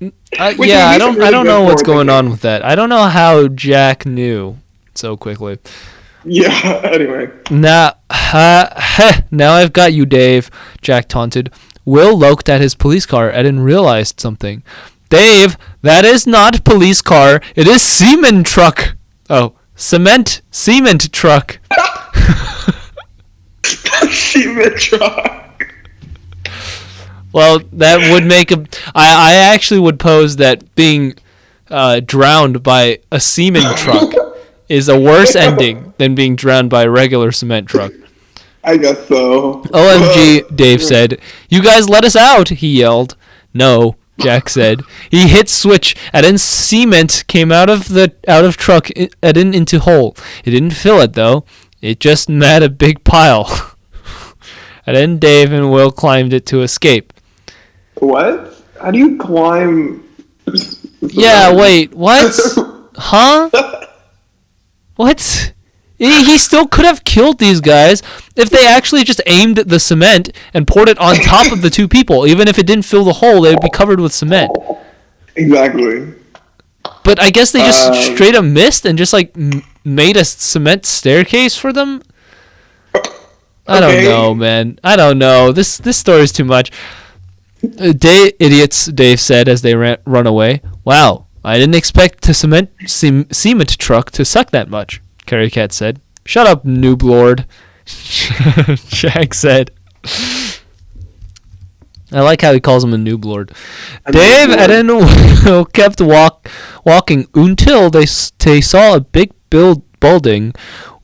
Yeah, I don't know what's going on with that. I don't know how Jack knew so quickly. Yeah. Anyway. Now I've got you, Dave. Jack taunted. Will looked at his police car and then realized something. Dave, that is not police car. It is semen truck. Oh, cement truck. Semen truck. Well, that would make a. I actually would pose that being drowned by a semen truck is a worse ending than being drowned by a regular cement truck. I guess so. OMG, Dave said. You guys let us out, he yelled. No, Jack said. He hit switch, and then cement came out of truck and then into hole. It didn't fill it, though. It just made a big pile. And then Dave and Will climbed it to escape. What? How do you climb? Yeah, wait, what? Huh? What? He still could have killed these guys if they actually just aimed at the cement and poured it on top of the 2 people. Even if it didn't fill the hole, they would be covered with cement. Exactly. But I guess they just straight up missed and just like made a cement staircase for them. I don't know, man. I don't know. This story is too much. Idiots, Dave said as they run away. Wow, I didn't expect the cement truck to suck that much. Carrie Cat said. Shut up, noob lord. Jack said. I like how he calls him a noob lord. Dave and then Will kept walking until they saw a big building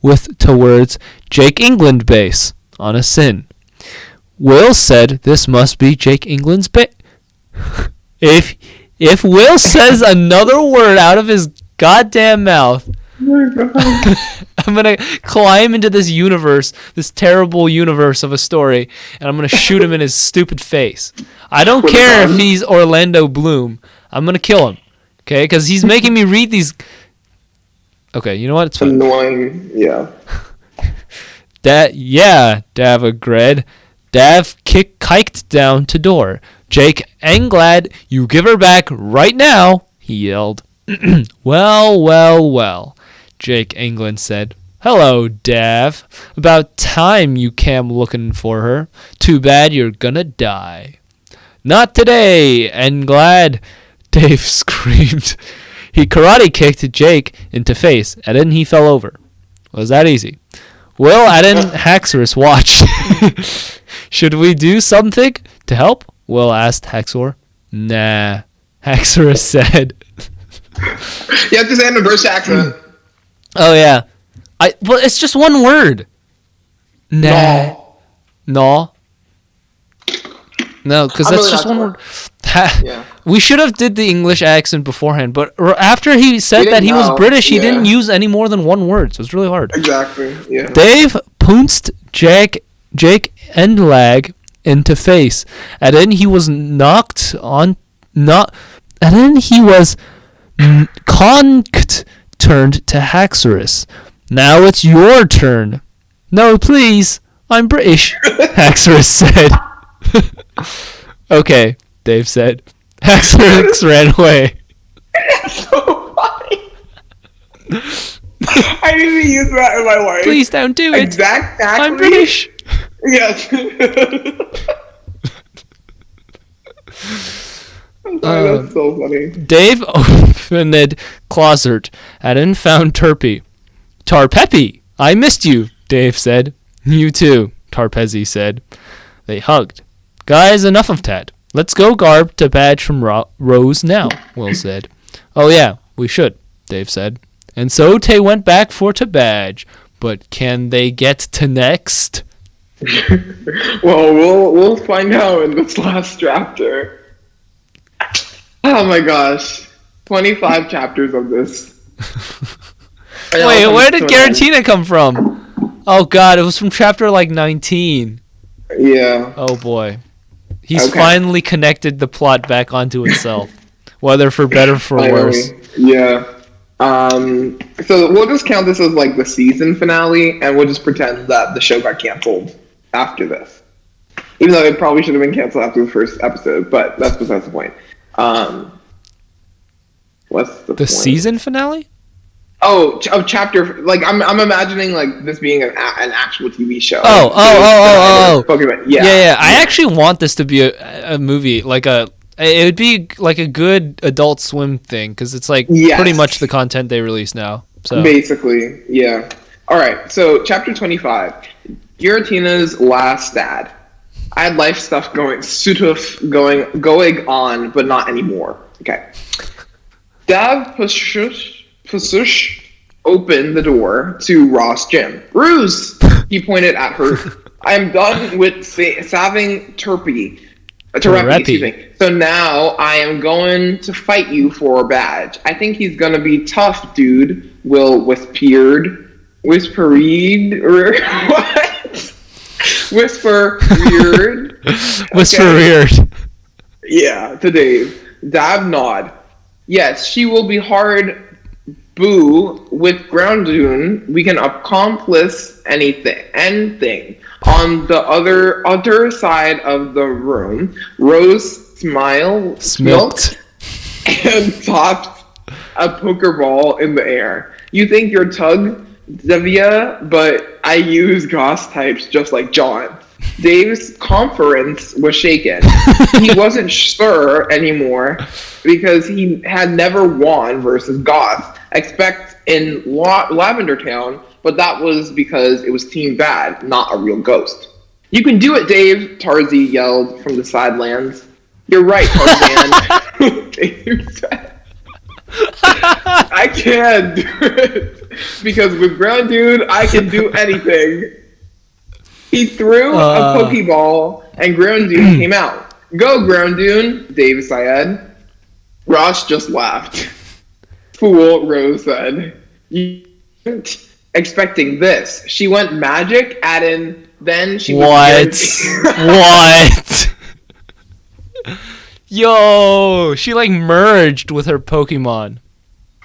with towards Jake England base on a sin. Will said this must be Jake England's base. If Will says another word out of his goddamn mouth, I'm gonna climb into this universe, this terrible universe of a story, and I'm gonna shoot him in his stupid face. I don't care if he's Orlando Bloom. I'm gonna kill him, okay? Because he's making me read these. Okay, you know what? It's fine. Annoying, yeah. Dav agreed. Dav kiked down to door. Jake, I'm glad you give her back right now, he yelled. Well, Jake England said. Hello, Dav. About time you came looking for her. Too bad you're gonna die. Not today, and glad, Dave screamed. He karate kicked Jake into face, and then he fell over. Was that easy? Will and Haxorus watched. Should we do something to help? Will asked Haxor. Nah, Haxorus said. You have to say it in a British accent. Oh yeah, well it's just one word. Nah. No, because that's just one word. We should have did the English accent beforehand, but after he said that he was know. British, he Yeah. didn't use any more than one word, so it's really hard. Exactly. Yeah. Dave pounced Jake and Lag into face, and then he was conked turned to Haxorus. Now it's your turn. No, please. I'm British, Haxorus said. Okay, Dave said. Haxorus ran away. So funny. I need to use that in my life. Please don't do it. Exactly. I'm British. Yes. That's so funny. Dave opened closet and then found Tarpeppy, I missed you, Dave said. You too, Tarpezi said. They hugged. Guys, enough of that. Let's go Garb to badge from Rose now, Will said. Oh yeah, we should, Dave said. And so they went back for to badge. But can they get to next? Well, we'll find out in this last chapter. Oh my gosh. 25 chapters of this. Wait, where did Giratina come from? Oh god, it was from chapter like 19. Yeah. Oh boy. He's finally connected the plot back onto itself. Whether for better or for worse. Yeah. So we'll just count this as like the season finale, and we'll just pretend that the show got canceled after this. Even though it probably should have been canceled after the first episode, but that's besides the point. What's the point? Season finale? Oh, chapter, like, I'm imagining, like, this being an actual TV show. Oh. Pokemon, Yeah. I actually want this to be a movie, it would be, like, a good Adult Swim thing, because it's, like, pretty much the content they release now. So basically, yeah. Alright, so, chapter 25. Giratina's last dad. I had life stuff going on, but not anymore. Okay. Dav Pasush opened the door to Ross Gym. Ruse! He pointed at her. I am done with saving Terepi, excuse me. So now I am going to fight you for a badge. I think he's going to be tough, dude. Will whispered. What? Whisper weird. Whisper weird. Yeah, to Dave. Dab nod. Yes, she will be hard. Boo, with Groundoon, we can accomplish anything. On the other side of the room, Rose smilked and topped a Pokeball in the air. You think you're Tug, Devia, but I use Goss types just like John. Dave's conference was shaken. He wasn't sure anymore because he had never won versus Goss, except in Lavender Town, but that was because it was Team Bad, not a real ghost. You can do it, Dave, Tarzi yelled from the sidelands. You're right, Tarzan, Dave said. I can do it because with Groundoon, I can do anything. He threw a Pokeball, and Groundoon came out. Go, Groundoon, Dave said. Ross just laughed. Fool, Rose said. You weren't expecting this. She went magic, then she was What? Yo, she like merged with her Pokemon.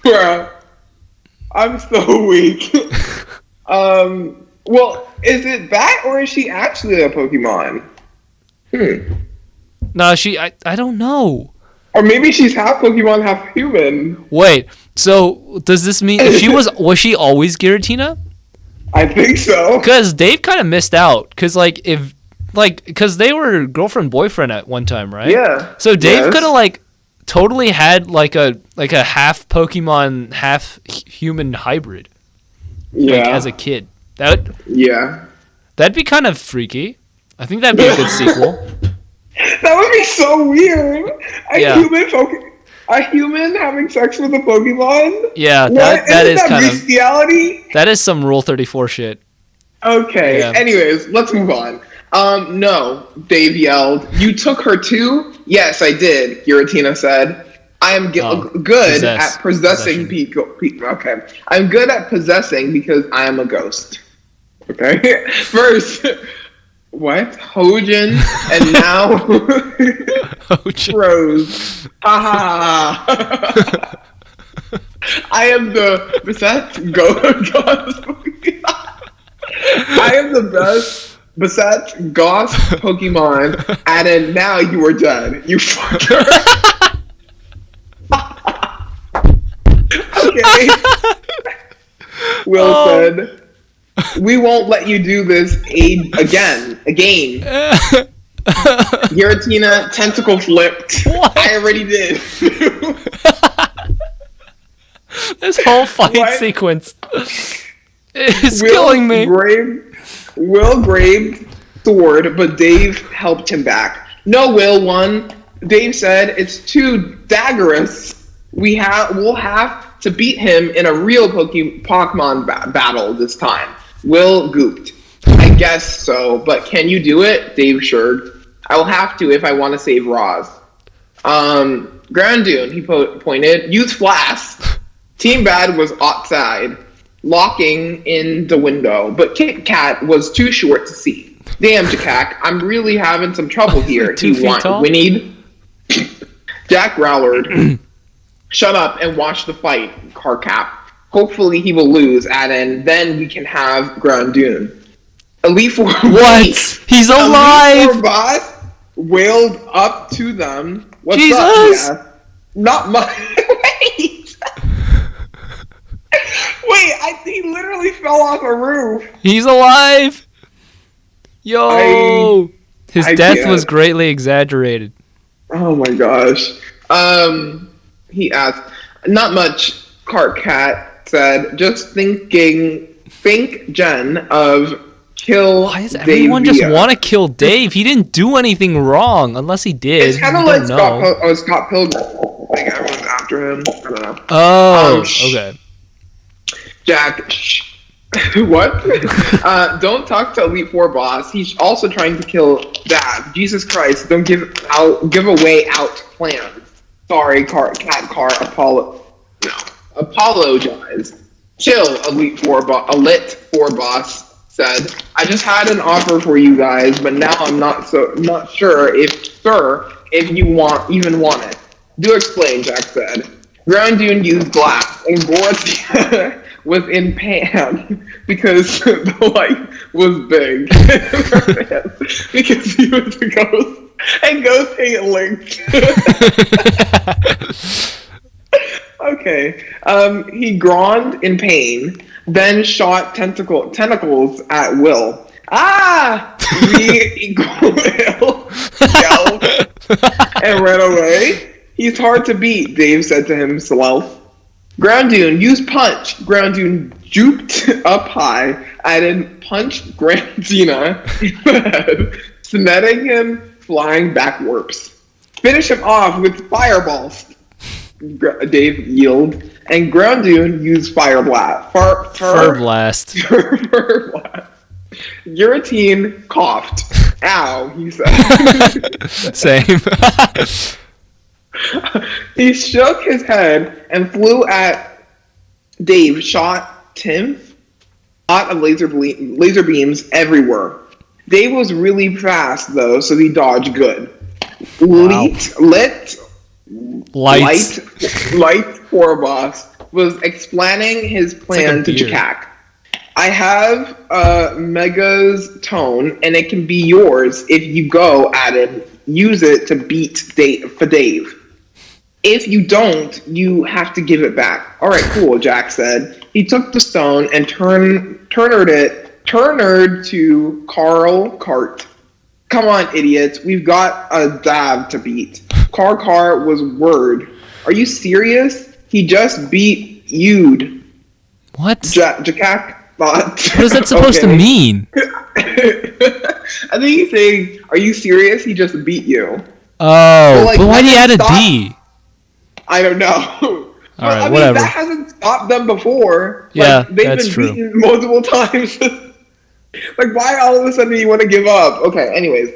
Bruh. I'm so weak. Well, is it that, or is she actually a Pokemon? No, I don't know. Or maybe she's half Pokemon, half human. Wait, so does this mean was she always Giratina? I think so. Because Dave kind of missed out. Because because they were girlfriend boyfriend at one time, right? Yeah. So Dave could have totally had like a half Pokemon, half human hybrid. Yeah. As a kid. That'd be kind of freaky. I think that'd be a good sequel. That would be so weird. A human having sex with a Pokemon? Yeah, that is kind of bestiality? That is some Rule 34 shit. Okay. Yeah. Anyways, let's move on. No, Dave yelled. You took her too? Yes, I did, Giratina said. I am good at possessing people. Okay. I'm good at possessing because I am a ghost. Okay. First, what? Hojin, and now Rose. Ha ha ha. I am the Beset Ghost. I am the best Beset Ghost Pokemon, and then now you are dead. You fucker. Okay. Will said, we won't let you do this again. Giratina tentacle flipped. What? I already did. This whole fight sequence is killing me. Will grabbed sword, but Dave helped him back. No, Will won. Dave said it's too daggerous. We'll have to beat him in a real Pokemon battle this time. Will gooped. I guess so, but can you do it? Dave shrugged. I will have to if I want to save Roz. Grandoon, he pointed. Use Flask. Team Bad was outside, locking in the window, but Kit Kat was too short to see. Damn, Jakak, I'm really having some trouble here. He whinnied. Jack growled. Shut up and watch the fight, Carcap. Hopefully he will lose, and then we can have Grandoon. Elite Four. What? He's alive! Elite Four boss wailed up to them. What's Jesus! up? Yeah. Not much. Wait, he literally fell off a roof. He's alive! Yo! His death was greatly exaggerated. Oh my gosh. He asked, not much, Cat said, just think Jen of kill Why does everyone just want to kill Dave? He didn't do anything wrong, unless he did. It's kind of like Scott Pilgrim. Like everyone's after him. I don't know. Oh, okay. Jack, what? Don't talk to Elite Four boss. He's also trying to kill Dad. Jesus Christ! Don't give away out plans. Sorry, apologize. Chill, Elite Four boss said. I just had an offer for you guys, but now I'm not sure if you even want it. Do explain, Jack said. Groundoon used glass, and Gorthia was in pan because the light was big. Because he was a ghost, and ghosts hate Link. Okay. He groaned in pain, then shot tentacles at Will. Ah! Will yelled and ran away. He's hard to beat, Dave said to himself. Groundoon, use punch. Groundoon juked up high and then punched Grantina in the head, sending him flying backwards. Finish him off with fireballs. Dave yielded, and Groundoon used Fire Blast. Fur Blast. Giratina coughed. Ow, he said. Same. He shook his head and flew at Dave, shot Tim, lot of laser beams everywhere. Dave was really fast, though, so he dodged good. Wow. Light Boss was explaining his plan to Jakak. I have Mega's tone, and it can be yours if you go at it. Use it to beat Dave. If you don't, you have to give it back. All right, cool, Jack said. He took the stone and turned to Carl Cart. Come on, idiots. We've got a dab to beat. Car was word. Are you serious? He just beat Yude. What? Jakak thought. What is that supposed to mean? I think he's saying, are you serious? He just beat you. Oh, but why do you add a D? I don't know. All right, whatever. That hasn't stopped them before. Yeah, they've been beaten multiple times. Why all of a sudden do you want to give up? Okay, anyways.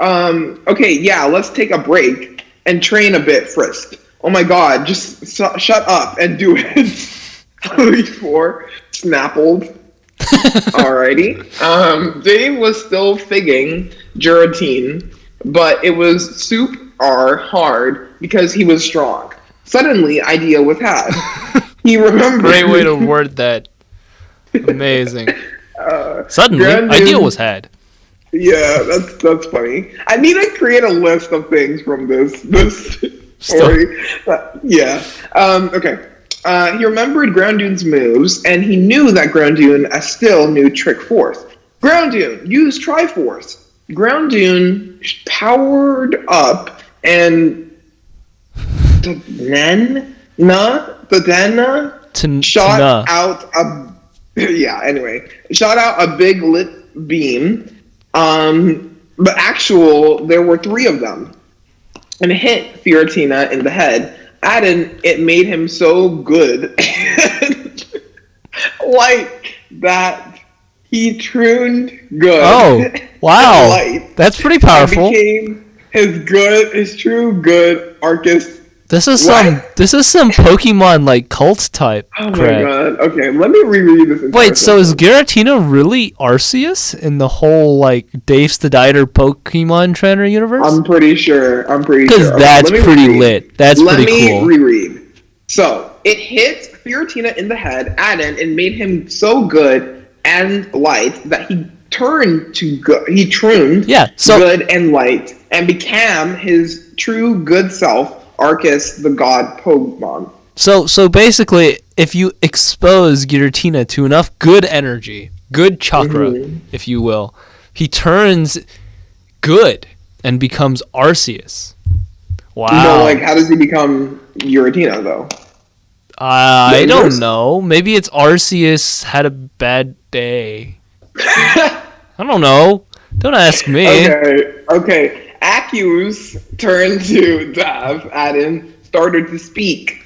Okay, yeah, let's take a break. and train a bit, Frisk. Oh my god, just shut up and do it. Before Snappled. Alrighty. Dave was still figging Giratina, but it was super hard because he was strong. Suddenly, idea was had. He remembered. Great way to word that. Amazing. Suddenly, idea was had. Yeah, that's funny. I need to create a list of things from this story. Yeah. Okay. He remembered Groundoon's moves, and he knew that Groundoon still knew Trick Force. Groundoon, use Triforce. Groundoon powered up, and the Dena shot out a big lit beam. But there were 3 of them, and it hit Giratina in the head. Added, it made him so good, like that he tuned good. Oh, wow, that's pretty powerful. Became his true good Arceus. This is some Pokemon like cult type. Oh crap. My god! Okay, let me reread this. Wait, so is Giratina really Arceus in the whole like Dave STDIDER Pokemon Trainer universe? I'm pretty sure. Because that's pretty lit. That's pretty cool. Let me reread. So it hit Giratina in the head, Adam, and made him so good and light that he turned to good. He tuned good and light and became his true good self. Arceus, the god Pokemon. So basically, if you expose Giratina to enough good energy, good chakra, if you will, he turns good and becomes Arceus. Wow. No, like how does he become Giratina though? I don't know. Maybe it's Arceus had a bad day. I don't know. Don't ask me. Okay. Accus turned to Dav. Adam started to speak.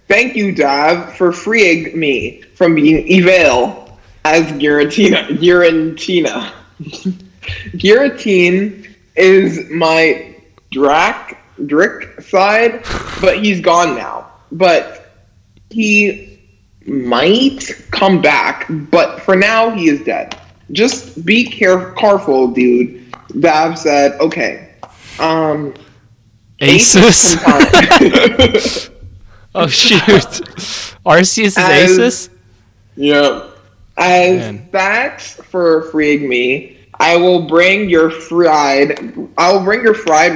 Thank you, Dav, for freeing me from being evil as Giratina. Giratine is my Drick side, but he's gone now. But he might come back, but for now he is dead. Just be careful, dude. Dav said, okay. Asus? Oh shoot. Arceus is Asus? Yeah. Thanks for freeing me, I will bring your fried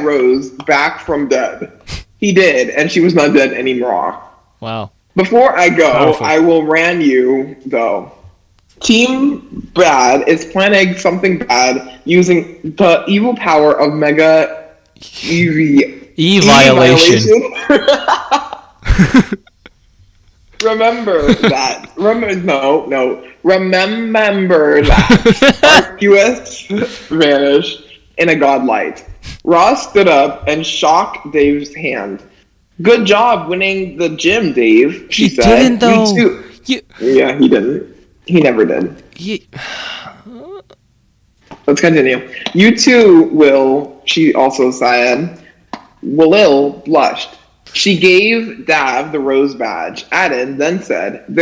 rose back from dead. He did, and she was not dead anymore. Wow. Before I go, I will ran you though. Team Bad is planning something bad using the evil power of Mega E-Violation. Remember that. Remember that. Arceus vanished in a godlight. Ross stood up and shook Dave's hand. Good job winning the gym, Dave, she said. He didn't, though. Yeah, he didn't. He never did. Let's continue. You too, Will, she also said. Will blushed. She gave Dav the rose badge. Added, then said, I'm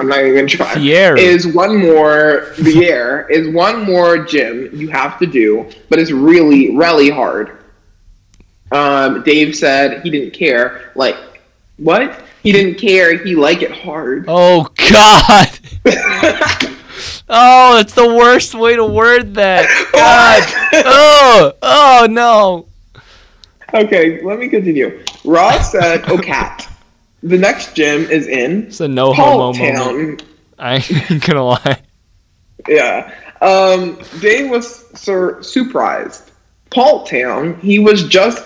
not even going to try. Is one more gym you have to do, but it's really, really hard. Dave said he didn't care. Like, what? He didn't care. He liked it hard. Oh, God. Oh, it's the worst way to word that. God. Oh, no. Okay, let me continue. Ross said, "Oh, cat. The next gym is in it's a no homo moment. I ain't gonna lie. Yeah. Dave was surprised. Palt Town. He was just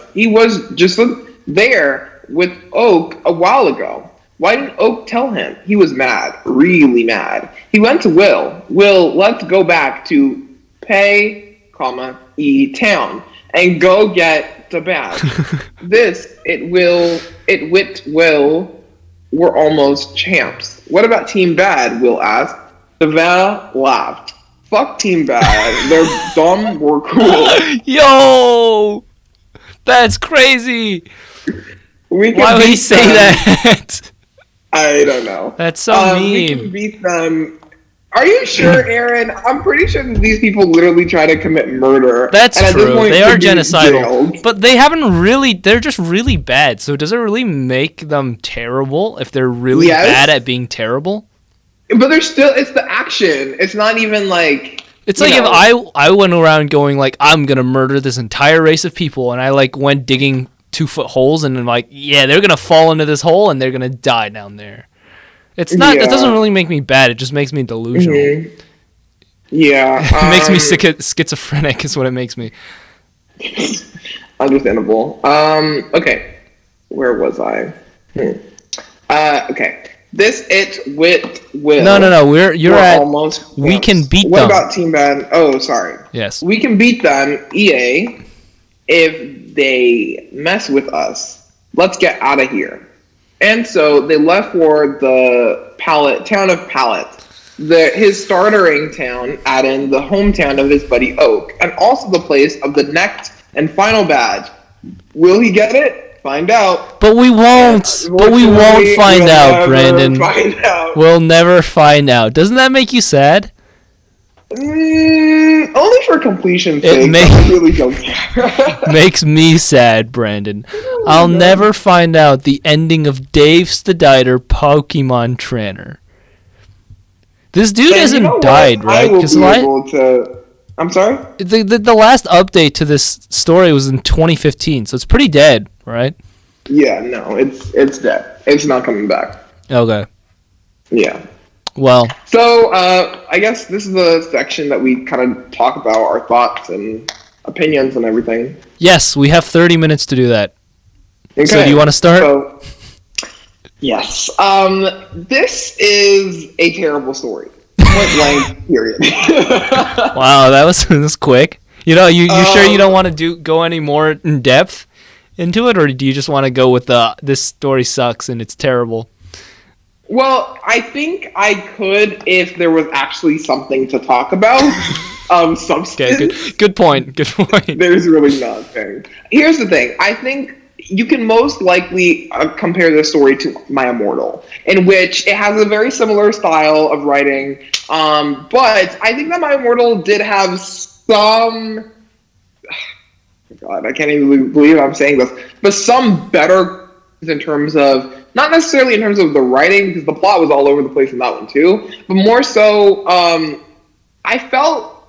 there with Oak a while ago. Why didn't Oak tell him? He was mad, really mad. He went to Will. Will, let's go back to E Town and go get the badge. We're almost champs. What about Team Bad? Will asked. Deval laughed. Fuck Team Bad. They're dumb or cool. Yo! That's crazy. Why would he say that? I don't know. That's so We mean. can beat them. Are you sure, Aaron? I'm pretty sure that these people literally try to commit murder. That's and at this true. point They are could be genocidal. jailed. But they haven't really... They're just really bad. So does it really make them terrible if they're really bad at being terrible? But they're still... It's the action. It's not even like... It's like if I went around going like, I'm going to murder this entire race of people, and I like went digging 2-foot holes, and I'm like, yeah, they're going to fall into this hole, and they're going to die down there. It's not. It doesn't really make me bad. It just makes me delusional. Mm-hmm. Yeah. It makes me schizophrenic is what it makes me. Understandable. Okay. Where was I? Okay. This it with will. No. You're at almost. We can beat them. What about Team Bad? Oh, sorry. Yes. We can beat them, EA, if they mess with us. Let's get out of here. And so they left for the town of Pallet, his startering town, add-in, the hometown of his buddy Oak, and also the place of the next and final badge. Will he get it? Find out. But we won't. But we won't find out, Brandon. We'll never find out. Doesn't that make you sad? Only for completion's sake. I really don't care. Makes me sad, Brandon. I'll never find out the ending of Dave STDIDER Pokemon Trainer. This dude hasn't died, right? I'm sorry? The last update to this story was in 2015, so it's pretty dead, right? Yeah, no, it's dead. It's not coming back. Okay. Yeah. Well. So, I guess this is the section that we kind of talk about our thoughts and opinions and everything. Yes, we have 30 minutes to do that. Okay. So, do you want to start? Yes. This is a terrible story. Point blank, period. Wow, that was quick. You sure you don't want to go any more in depth into it, or do you just want to go with this story sucks and it's terrible? Well, I think I could if there was actually something to talk about. Substance. Okay, good point. Good point. There's really nothing. Here's the thing. I think you can most likely compare this story to My Immortal, in which it has a very similar style of writing. But I think that My Immortal did have some... God, I can't even believe I'm saying this. But some better in terms of... Not necessarily in terms of the writing, because the plot was all over the place in that one too. But more so, I felt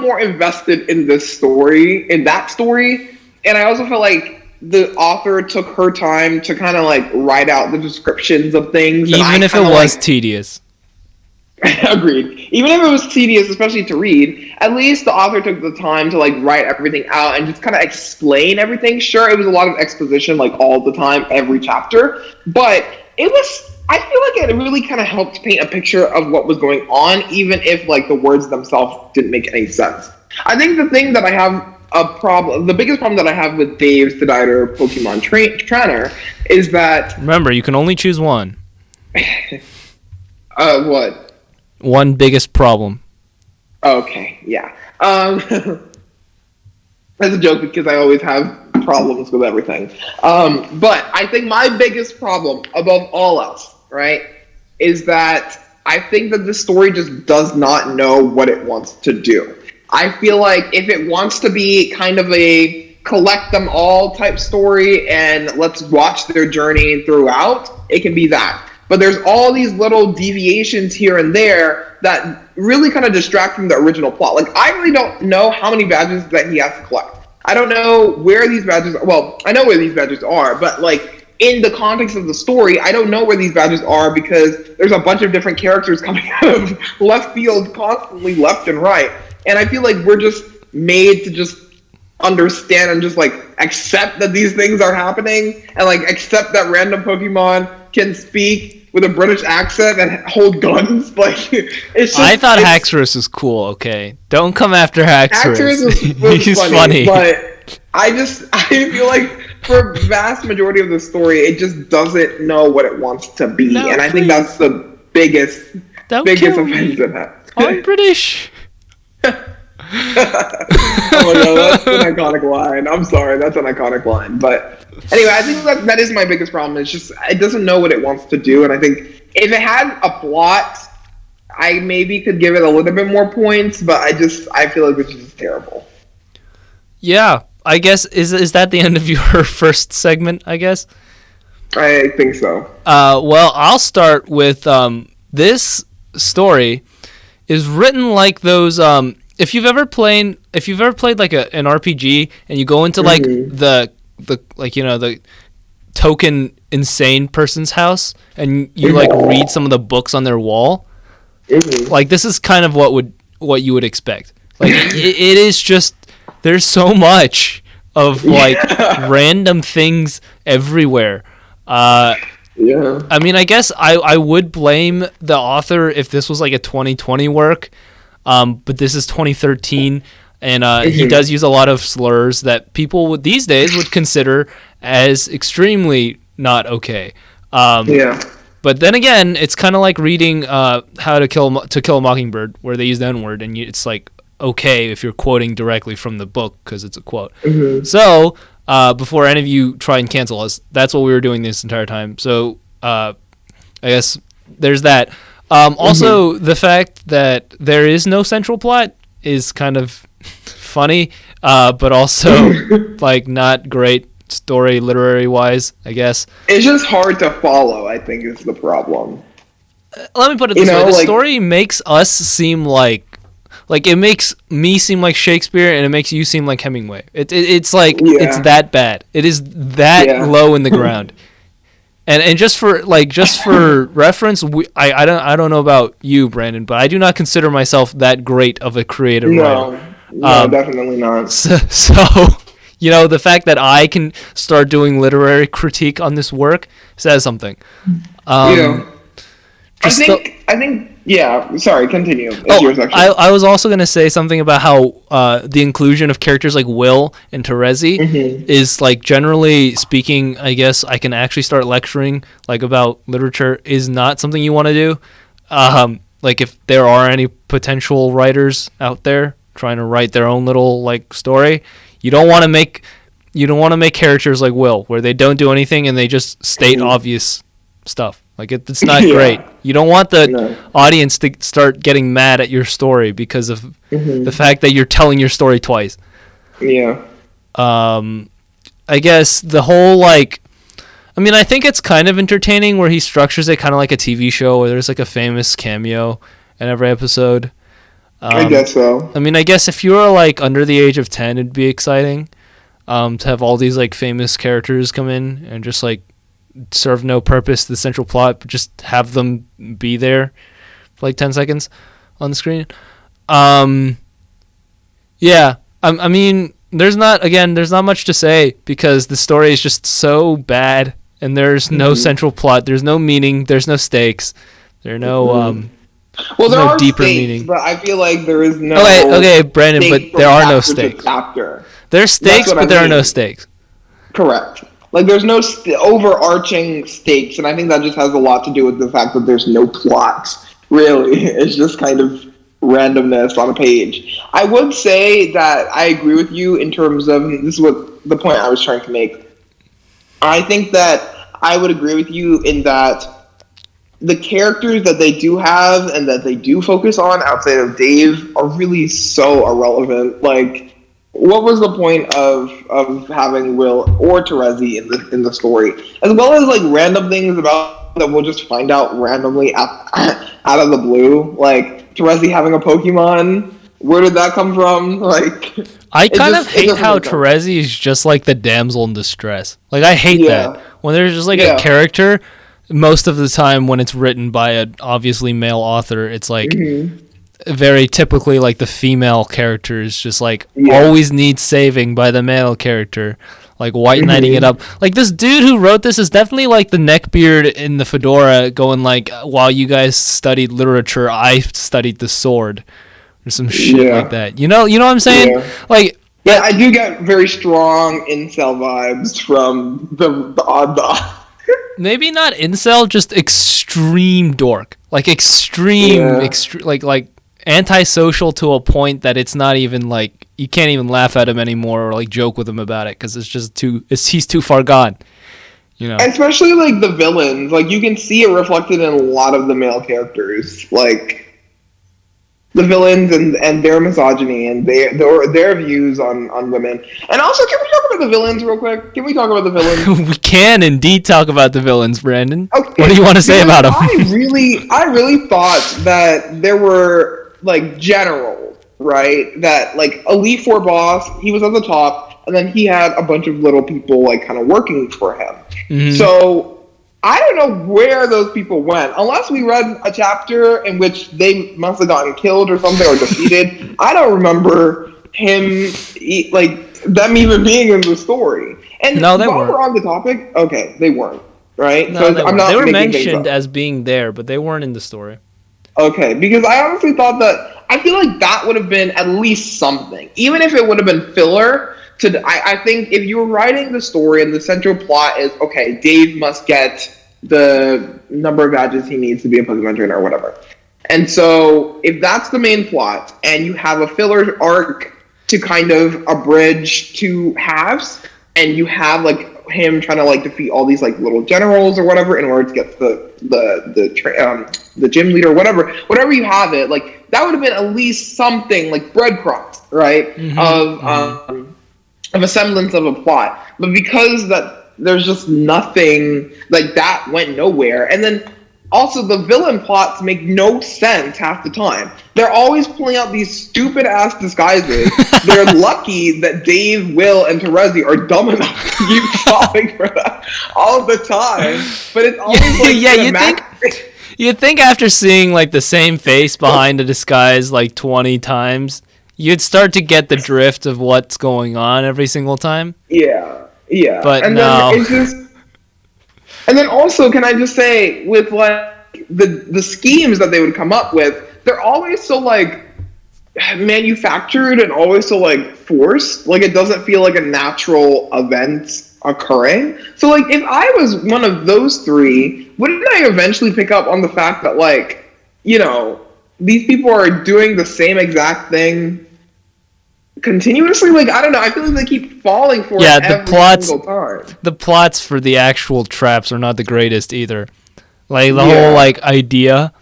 more invested in that story. And I also felt like the author took her time to kind of like write out the descriptions of things. Even if it was tedious. Agreed. Even if it was tedious, especially to read, at least the author took the time to like write everything out and just kind of explain everything. Sure, it was a lot of exposition like all the time, every chapter, but I feel like it really kind of helped paint a picture of what was going on, even if like the words themselves didn't make any sense. I think the thing that I have the biggest problem that I have with Dave STDIDER Pokemon Trainer is that... Remember, you can only choose one. What? One biggest problem. Okay, yeah. That's a joke because I always have problems with everything. But I think my biggest problem above all else, right, is that I think that this story just does not know what it wants to do. I feel like if it wants to be kind of a collect them all type story and let's watch their journey throughout, it can be that. But there's all these little deviations here and there that really kind of distract from the original plot. Like, I really don't know how many badges that he has to collect. I don't know where these badges are. Well, I know where these badges are, but like in the context of the story, I don't know where these badges are because there's a bunch of different characters coming out of left field constantly left and right. And I feel like we're just made to just understand and just like accept that these things are happening and like accept that random Pokemon can speak with a British accent and hold guns. Like, it's just, I thought Haxorus was cool. Okay, don't come after Haxorus. Was He's funny, but I feel like for vast majority of the story, it just doesn't know what it wants to be, and I think that's the biggest offense in that. I'm British. Oh my god, that's an iconic line. I'm sorry, that's an iconic line. But anyway, I think that is my biggest problem. It's just it doesn't know what it wants to do, and I think if it had a plot, I maybe could give it a little bit more points. But I feel like it's just terrible. Yeah, I guess is that the end of your first segment? I guess. I think so. Well, I'll start with this story is written like those. If you've ever played like an RPG and you go into like the like the token insane person's house and you like read some of the books on their wall, like this is kind of what you would expect. Like it is just there's so much of like random things everywhere. Yeah. I mean, I guess I would blame the author if this was like a 2020 work, but this is 2013, and he does use a lot of slurs that people these days would consider as extremely not okay. Yeah. But then again, it's kind of like reading How to Kill a Mockingbird, where they use the N-word, and it's like okay if you're quoting directly from the book because it's a quote. So before any of you try and cancel us, that's what we were doing this entire time. So I guess there's that. Also, the fact that there is no central plot is kind of funny, but also like not great story literary wise, I guess. It's just hard to follow, I think, is the problem. Let me put it this way. The story makes us seem like it makes me seem like Shakespeare and it makes you seem like Hemingway. It's like it's that bad. It is that low in the ground. And just for reference, I don't know about you, Brandon, but I do not consider myself that great of a creative writer. No, definitely not. So the fact that I can start doing literary critique on this work says something. I think. Yeah, sorry, continue. Yours, I was also going to say something about how the inclusion of characters like Will and Terezi is, like, generally speaking, I guess I can actually start lecturing, like, about literature is not something you want to do. Like, if there are any potential writers out there trying to write their own little, like, story, you don't want to make characters like Will, where they don't do anything and they just state obvious stuff. Like, it's not great. You don't want the audience to start getting mad at your story because of the fact that you're telling your story twice. Yeah. I guess the whole, like... I mean, I think it's kind of entertaining where he structures it kind of like a TV show where there's, like, a famous cameo in every episode. I guess so. I mean, I guess if you were, like, under the age of 10, it'd be exciting to have all these, like, famous characters come in and just, like, serve no purpose to the central plot, but just have them be there for like 10 seconds on the screen. Yeah, I mean, there's not much to say because the story is just so bad and there's no central plot, there's no meaning, there's no stakes, there are no well, there are deeper stakes, meaning. But I feel like there is no okay, Brandon, but there are no stakes. There's stakes, but there are no stakes. Correct. Like, there's no overarching stakes, and I think that just has a lot to do with the fact that there's no plot, really. It's just kind of randomness on a page. I would say that I agree with you in terms of, this is what the point I was trying to make. I think that I would agree with you in that the characters that they do have and that they do focus on outside of Dave are really so irrelevant. Like, what was the point of having Will or Terezi in the story, as well as like random things about that we'll just find out randomly out of the blue, like Terezi having a Pokemon. Where did that come from? Like, I kind of hate how Terezi is just like the damsel in distress. Like, I hate that when there's just like a character. Most of the time, when it's written by an obviously male author, it's like. Very typically like the female characters just like always need saving by the male character, like white knighting it up. Like, this dude who wrote this is definitely like the neckbeard in the fedora going like, while you guys studied literature, I studied the sword or some shit like that. You know what I'm saying? Like, yeah, I do get very strong incel vibes from the odd maybe not incel, just extreme dork. Like extreme like antisocial to a point that it's not even like you can't even laugh at him anymore or like joke with him about it because he's too far gone. You know, especially like the villains, like you can see it reflected in a lot of the male characters, like the villains and their misogyny and their views on women. And also, can we talk about the villains real quick? Can we talk about the villains? We can indeed talk about the villains, Brandon. Okay. What do you want to say about them? I really thought that there were like generals, right? That like Elite Four boss, he was at the top, and then he had a bunch of little people like kind of working for him. Mm-hmm. So I don't know where those people went, unless we read a chapter in which they must have gotten killed or something or defeated. I don't remember them even being in the story. And no, they while weren't. We're on the topic, okay, they weren't, right? No, they were mentioned as being there, but they weren't in the story. Okay, because I honestly thought that I feel like that would have been at least something, even if it would have been filler. I think if you were writing the story and the central plot is, okay, Dave must get the number of badges he needs to be a Pokemon trainer or whatever. And so if that's the main plot and you have a filler arc to kind of abridge two halves and you have like him trying to like defeat all these like little generals or whatever in order to get the gym leader or whatever you have it, like that would have been at least something like breadcrumbs, right? Mm-hmm. Of a semblance of a plot. But because that there's just nothing, like that went nowhere. And then also the villain plots make no sense half the time. They're always pulling out these stupid ass disguises. They're lucky that Dave, Will, and Terezi are dumb enough to keep falling for that all the time. But it's always you'd think after seeing like the same face behind a disguise like 20 times, you'd start to get the drift of what's going on every single time. Yeah. But and no. And then also, can I just say, with like the schemes that they would come up with, they're always so like manufactured and always so like forced. Like it doesn't feel like a natural event occurring. So like if I was one of those three, wouldn't I eventually pick up on the fact that like, you know, these people are doing the same exact thing continuously? Like, I don't know. I feel like they keep falling for it every single time. The plots for the actual traps are not the greatest either. Like, the whole, like, idea.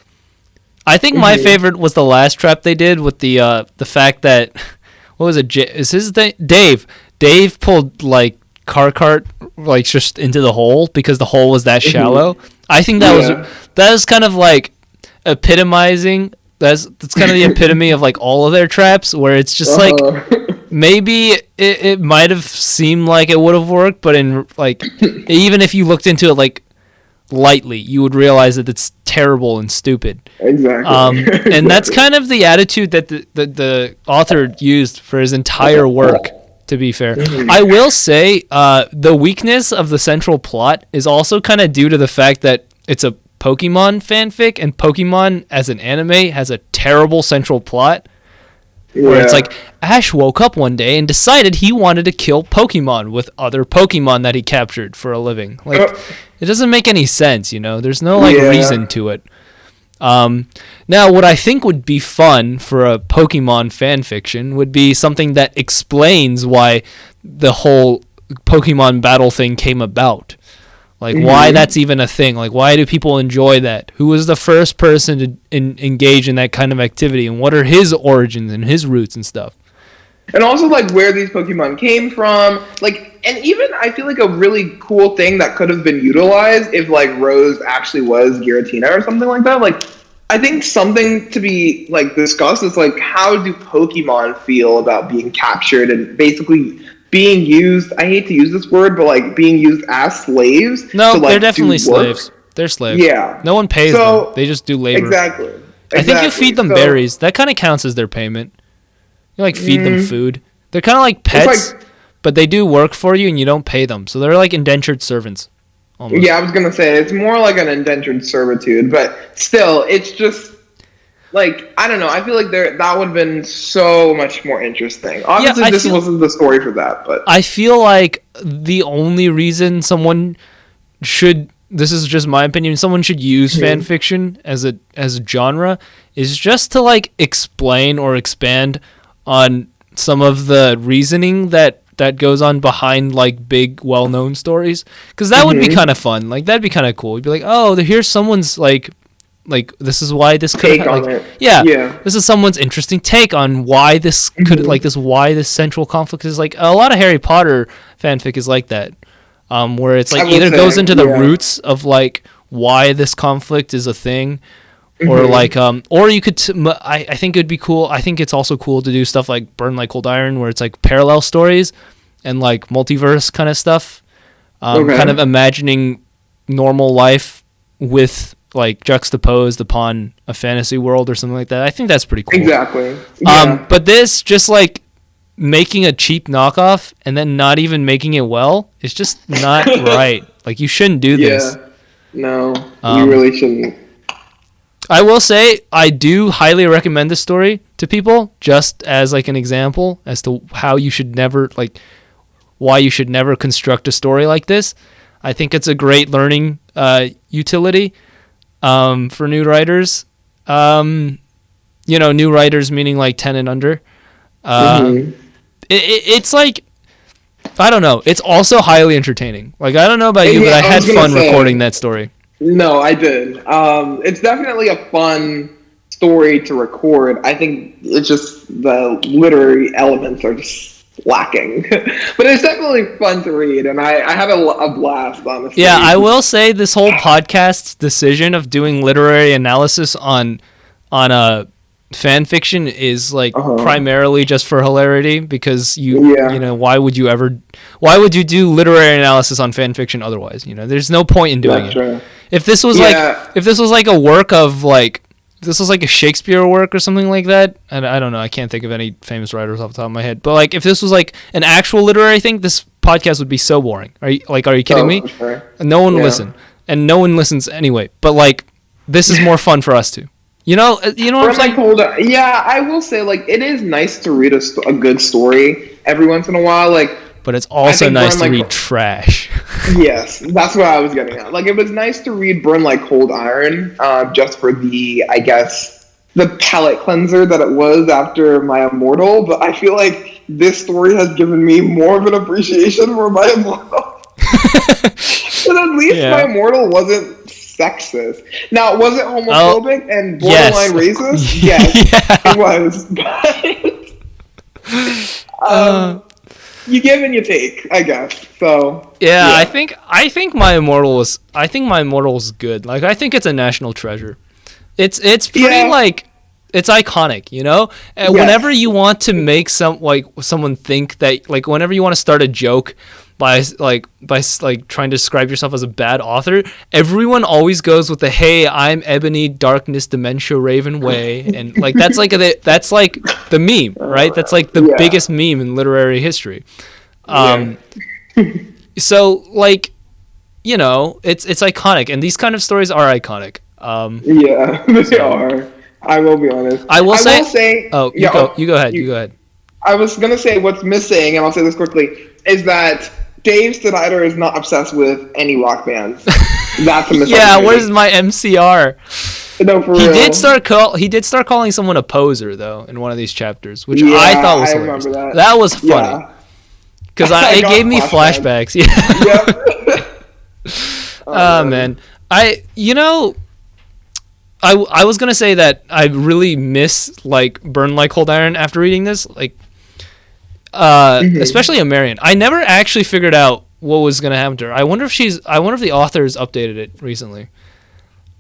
I think my favorite was the last trap they did with the fact that... What was it? Is his name? Dave. Dave pulled, like, cart, like, just into the hole because the hole was that shallow. I think that was kind of, like, epitomizing... That's kind of the epitome of like all of their traps, where it's just like maybe it might have seemed like it would have worked, but in like even if you looked into it like lightly, you would realize that it's terrible and stupid. Exactly. And that's kind of the attitude that the author used for his entire work. To be fair, I will say the weakness of the central plot is also kind of due to the fact that it's a Pokemon fanfic, and Pokemon as an anime has a terrible central plot where it's like Ash woke up one day and decided he wanted to kill Pokemon with other Pokemon that he captured for a living. Like it doesn't make any sense, you know. There's no like reason to it. Now what I think would be fun for a Pokemon fanfiction would be something that explains why the whole Pokemon battle thing came about. Like, why that's even a thing. Like, why do people enjoy that? Who was the first person to engage in that kind of activity? And what are his origins and his roots and stuff? And also, like, where these Pokemon came from. Like, and even, I feel like a really cool thing that could have been utilized if, like, Rose actually was Giratina or something like that. Like, I think something to be, like, discussed is, like, how do Pokemon feel about being captured and basically... being used, I hate to use this word, but like being used as slaves. No, to, like, they're definitely slaves. They're slaves. Yeah. No one pays them. They just do labor. Exactly. I think you feed them berries. That kind of counts as their payment. You like feed them food. They're kind of like pets, but they do work for you and you don't pay them. So they're like indentured servants. Almost. Yeah, I was going to say, it's more like an indentured servitude, but still, it's just... Like, I don't know. I feel like that would have been so much more interesting. Obviously, this wasn't the story for that, but... I feel like the only reason someone should this is just my opinion, someone should use fan fiction as a genre, is just to like explain or expand on some of the reasoning that goes on behind like big well-known stories, because that would be kind of fun. Like that'd be kind of cool. You'd be like, oh, here's someone's like this is why this could have, like, yeah, this is someone's interesting take on why this could like this, why this central conflict is. Like a lot of Harry Potter fanfic is like that, where it's like either goes into the roots of like why this conflict is a thing, or like or you could I think it'd be cool. I think it's also cool to do stuff like Burn Like Cold Iron, where it's like parallel stories and like multiverse kind of stuff, kind of imagining normal life with like juxtaposed upon a fantasy world or something like that. I think that's pretty cool. Exactly. Yeah. But this just like making a cheap knockoff and then not even making it well is just not right. Like you shouldn't do this. No, you really shouldn't. I will say I do highly recommend this story to people, just as like an example as to how you should never, like, why you should never construct a story like this. I think it's a great learning utility for new writers. New writers meaning like 10 and under. It's like, I don't know. It's also highly entertaining. Like, I don't know about you, but I had fun recording that story. No, I did. It's definitely a fun story to record. I think it's just the literary elements are just lacking. But it's definitely fun to read, and I had a blast, honestly. Yeah, I will say this whole podcast's decision of doing literary analysis on a fan fiction is like primarily just for hilarity, because why would you do literary analysis on fan fiction otherwise? There's no point in doing it. If this was like a work of like, this was like a Shakespeare work or something like that, and I don't know, I can't think of any famous writers off the top of my head, but like if this was like an actual literary thing, this podcast would be so boring. Are you kidding me? Sure. No one would listen, and no one listens anyway, but like this is more fun for us too. You know what I'm saying? Yeah, I will say, like, it is nice to read a good story every once in a while, like. But it's also nice to read trash. Yes, that's what I was getting at. Like, it was nice to read Burn Like Cold Iron, just for the, I guess, the palate cleanser that it was after My Immortal. But I feel like this story has given me more of an appreciation for My Immortal. But at least My Immortal wasn't sexist. Now, was it homophobic and borderline racist? Yes, it was. But you give and you take, I guess. So yeah. I think My Immortal was good. Like, I think it's a national treasure. It's pretty like, it's iconic, And whenever you want to make someone think that, like, whenever you want to start a joke by trying to describe yourself as a bad author, everyone always goes with the, hey, I'm Ebony, Darkness, Dementia, Raven Way, and like that's like the meme, right? That's like the biggest meme in literary history. So like, it's iconic, and these kind of stories are iconic. They are. I will be honest. I will say. Oh, you go ahead. I was gonna say what's missing, and I'll say this quickly, is that Dave STDIDER is not obsessed with any rock bands. That's a mistake. Yeah, where's my MCR? No, for real. He did start calling someone a poser though in one of these chapters, which I thought was hilarious. That was funny. Because it gave me flashbacks. Yeah. Yep. Man. I was gonna say that I really miss like Burn Like Cold Iron after reading this, like especially Amarian. I never actually figured out what was gonna happen to her. I wonder if the authors updated it recently.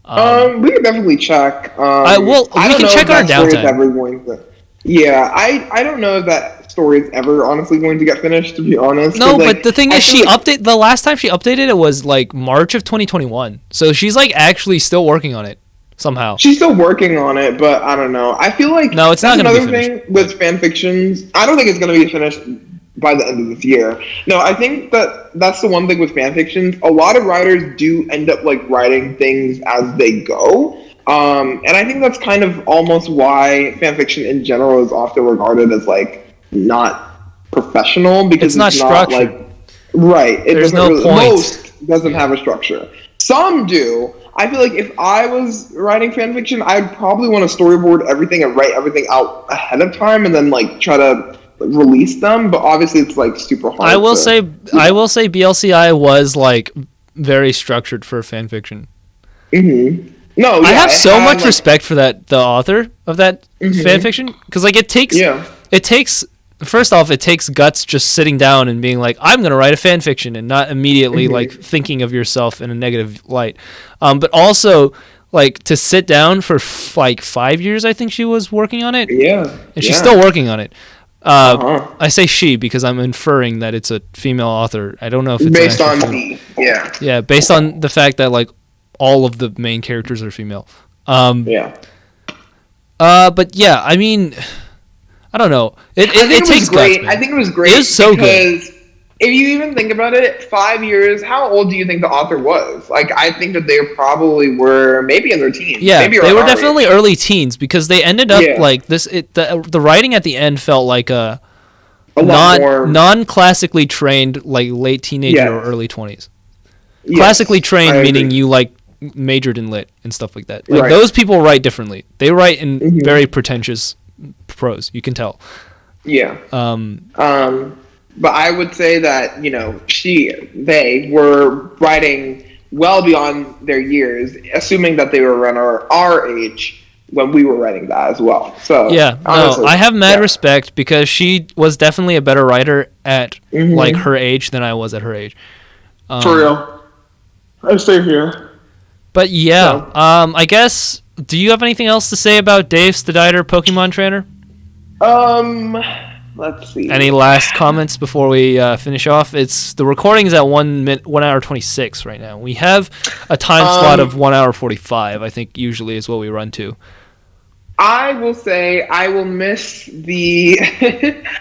We can definitely check. We can check our downtime. I don't know if that story is ever honestly going to get finished, to be honest. No, but the thing is, the last time she updated it was like March of 2021. So she's like actually still working on it somehow. She's still working on it, but I don't know. I feel like no, it's not going to be finished. Another thing with fan fictions, I don't think it's going to be finished by the end of this year. No, I think that's the one thing with fan fictions. A lot of writers do end up like writing things as they go. And I think that's kind of almost why fan fiction in general is often regarded as like not professional, because it's not structured. Right. There's no point. Most doesn't have a structure. Some do. I feel like if I was writing fan fiction, I'd probably want to storyboard everything and write everything out ahead of time, and then like try to release them. But obviously, it's like super hard. I will say BLCI was like very structured for fan fiction. Mm-hmm. No, yeah, I have so much like, respect for the author of that fan fiction, because like it takes first off, it takes guts just sitting down and being like, I'm gonna write a fan fiction, and not immediately like thinking of yourself in a negative light, but also like to sit down for like 5 years. I think she was working on it. Yeah, and she's still working on it. I say she because I'm inferring that it's a female author. I don't know if it's based on me. Yeah, based on the fact that like all of the main characters are female. But yeah, I mean, I don't know. It takes great. guts, man. I think it was great. It was so good. If you even think about it, 5 years. How old do you think the author was? Like, I think that they probably were maybe in their teens. Yeah, maybe they were definitely early teens, because they ended up like this. The writing at the end felt like a non-classically trained like late teenager or early 20s. Yes, classically trained meaning you like majored in lit and stuff like that. Like those people write differently. They write in very pretentious prose. You can tell. Yeah. But I would say that, you know, they were writing well beyond their years, assuming that they were around our age when we were writing that as well. So yeah, honestly, no, I have mad respect, because she was definitely a better writer at like her age than I was at her age. For real. I stay here. But yeah, I guess, do you have anything else to say about Dave STDIDER Pokemon Trainer? Let's see. Any last comments before we finish off? The recording is at 1 hour 26 right now. We have a time slot of 1 hour 45. I think usually is what we run to. I will say I will miss the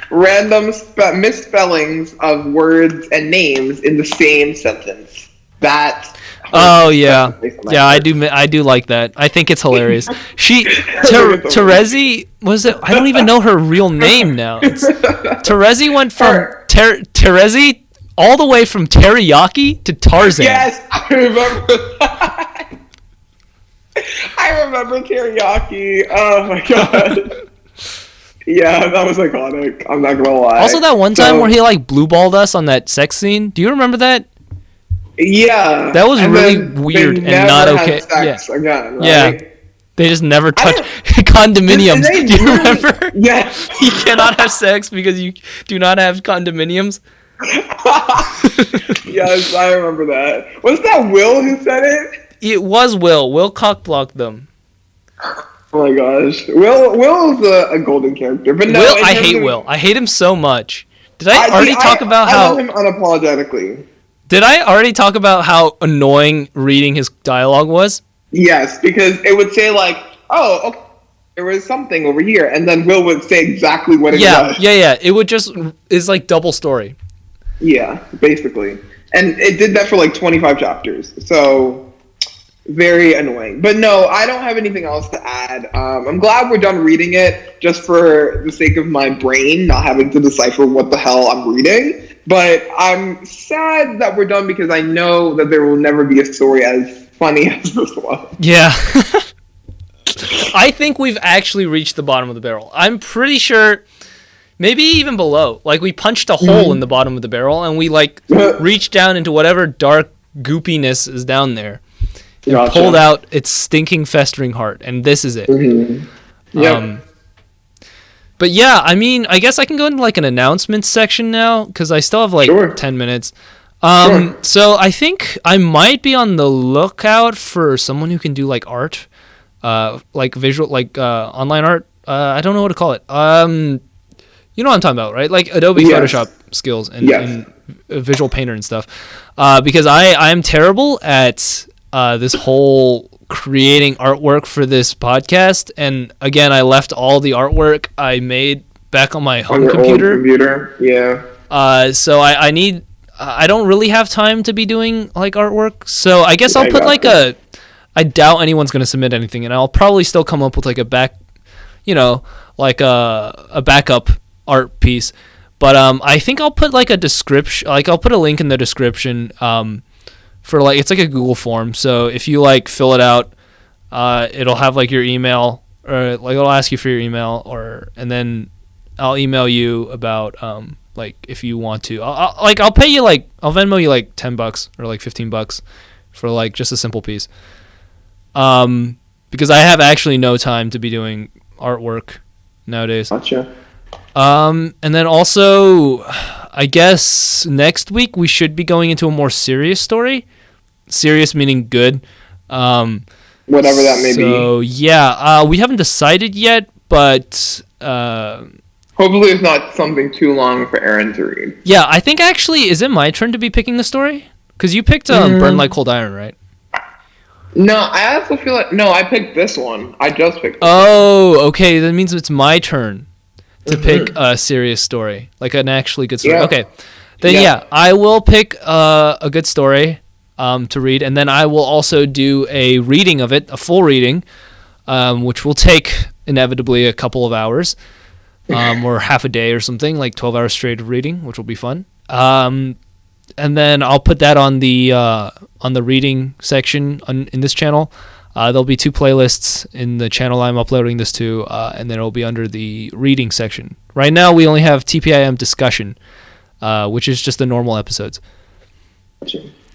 random misspellings of words and names in the same sentence. Oh yeah, I do like that. I think it's hilarious. Terezi, was it? I don't even know her real name now. Terezi went from Terezi all the way from teriyaki to Tarzan. Yes, I remember that. I remember teriyaki. Oh my god. Yeah, that was iconic. I'm not gonna lie. Also, that one time where he like blue balled us on that sex scene. Do you remember that? Yeah, that was really weird and not okay. Again, right? Yeah, they just never touch condominiums. Do you remember? Yeah, you cannot have sex because you do not have condominiums. Yes, I remember that. Was that Will who said it? It was Will. Will cockblocked them. Oh my gosh, Will is a golden character, but no, Will, I hate Will. I hate him so much. Did I already talk about how? I love him unapologetically. Did I already talk about how annoying reading his dialogue was? Yes, because it would say like, "Oh, okay, there was something over here," and then Will would say exactly what it was. Yeah. It would is like double story. Yeah, basically, and it did that for like 25 chapters. So very annoying. But no, I don't have anything else to add. I'm glad we're done reading it, just for the sake of my brain not having to decipher what the hell I'm reading. But I'm sad that we're done, because I know that there will never be a story as funny as this one. Yeah. I think we've actually reached the bottom of the barrel. I'm pretty sure, maybe even below. Like, we punched a hole in the bottom of the barrel, and we, like, reached down into whatever dark goopiness is down there. And pulled out its stinking, festering heart. And this is it. Yeah. But yeah, I mean, I guess I can go into like an announcements section now, because I still have like 10 minutes. So I think I might be on the lookout for someone who can do like art, like visual, like online art. I don't know what to call it. You know what I'm talking about, right? Like Adobe Photoshop skills and visual painter and stuff. Because I'm terrible at this whole creating artwork for this podcast, and again, I left all the artwork I made back on my home computer. Yeah. So I don't really have time to be doing like artwork. So I guess I'll put like I doubt anyone's gonna submit anything, and I'll probably still come up with like a backup art piece. But I think I'll put like a description, like I'll put a link in the description for like, it's like a Google form. So if you like fill it out, it'll have like your email, or like it'll ask you for your email, and then I'll email you about like if you want to. I'll pay you like, I'll Venmo you like $10 or like $15 for like just a simple piece. Because I have actually no time to be doing artwork nowadays. Gotcha. And then also, I guess next week we should be going into a more serious story. Serious meaning good. Whatever that may be. So yeah, we haven't decided yet, but hopefully it's not something too long for Aaron to read. Yeah, I think actually, is it my turn to be picking the story? Because you picked Burn Like Cold Iron, right? No, I also feel like... No, I picked this one. I just picked this one. Okay. That means it's my turn to pick a serious story. Like an actually good story. Yeah. Okay. Then, yeah, I will pick a good story to read. And then I will also do a reading of it, a full reading, which will take inevitably a couple of hours or half a day or something, like 12 hours straight of reading, which will be fun. And then I'll put that on the reading section in this channel. There'll be 2 playlists in the channel I'm uploading this to, and then it'll be under the reading section. Right now we only have TPIM discussion, which is just the normal episodes.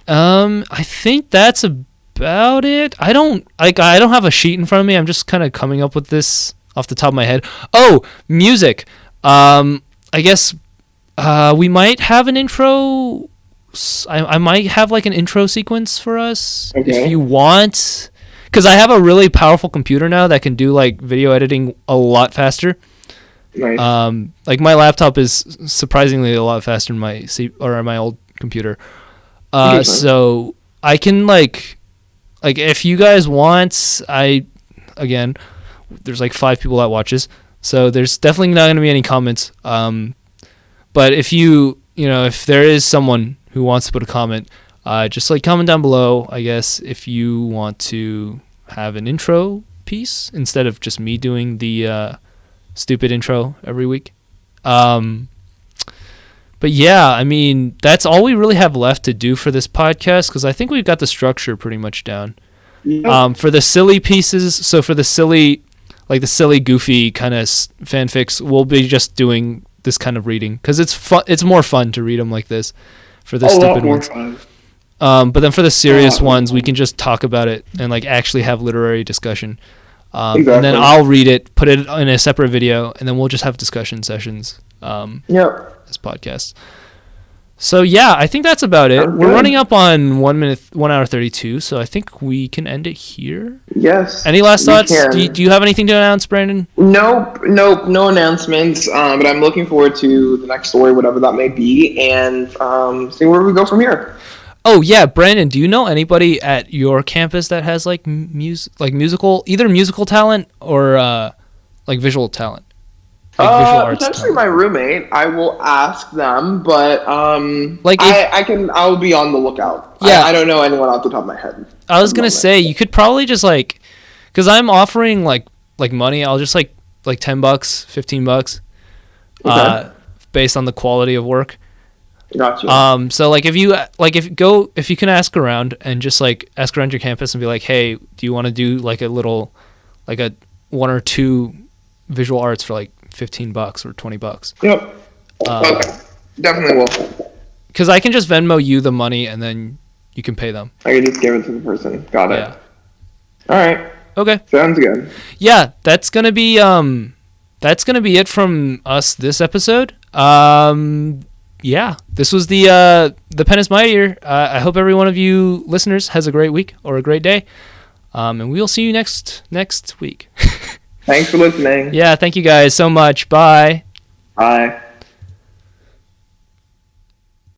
I think that's about it. I don't have a sheet in front of me. I'm just kind of coming up with this off the top of my head. Oh, music. I guess we might have an intro. I might have like an intro sequence for us if you want, because I have a really powerful computer now that can do like video editing a lot faster. Nice. Like my laptop is surprisingly a lot faster than my old computer. So I can like if you guys want, there's like 5 people that watches, so there's definitely not going to be any comments. But if if there is someone who wants to put a comment, just like comment down below, I guess, if you want to have an intro piece instead of just me doing the stupid intro every week. But yeah, I mean, that's all we really have left to do for this podcast, because I think we've got the structure pretty much down. Yep. For the silly pieces, so for the silly, goofy kind of fanfics, we'll be just doing this kind of reading, because it's more fun to read them like this. For the stupid ones. But then for the serious ones, we can just talk about it and like actually have literary discussion. Exactly. And then I'll read it, put it in a separate video, and then we'll just have discussion sessions as podcasts. So yeah, I think that's about it. We're running up on 1 hour 32, so I think we can end it here. Yes. Any last thoughts? Do you have anything to announce, Brandon? Nope, no announcements. But I'm looking forward to the next story, whatever that may be, and see where we go from here. Oh yeah, Brandon, do you know anybody at your campus that has like musical talent or like visual talent? Like visual arts potentially talent. My roommate. I will ask them, but I'll be on the lookout. Yeah, I don't know anyone off the top of my head. I was gonna say you could probably just like, because I'm offering like money. I'll just like $10, $15, based on the quality of work. Gotcha. So like if you can ask around and just like ask around your campus and be like, hey, do you want to do like a little, like a 1 or 2 visual arts for like $15 or $20? Yep. Okay. Definitely will. Because I can just Venmo you the money and then you can pay them. I can just give it to the person. Got it. Yeah. All right. Okay. Sounds good. Yeah, that's gonna be it from us this episode. Yeah, this was the Pen is Mightier. I hope every one of you listeners has a great week or a great day. And we'll see you next week. Thanks for listening. Yeah, thank you guys so much. Bye. Bye.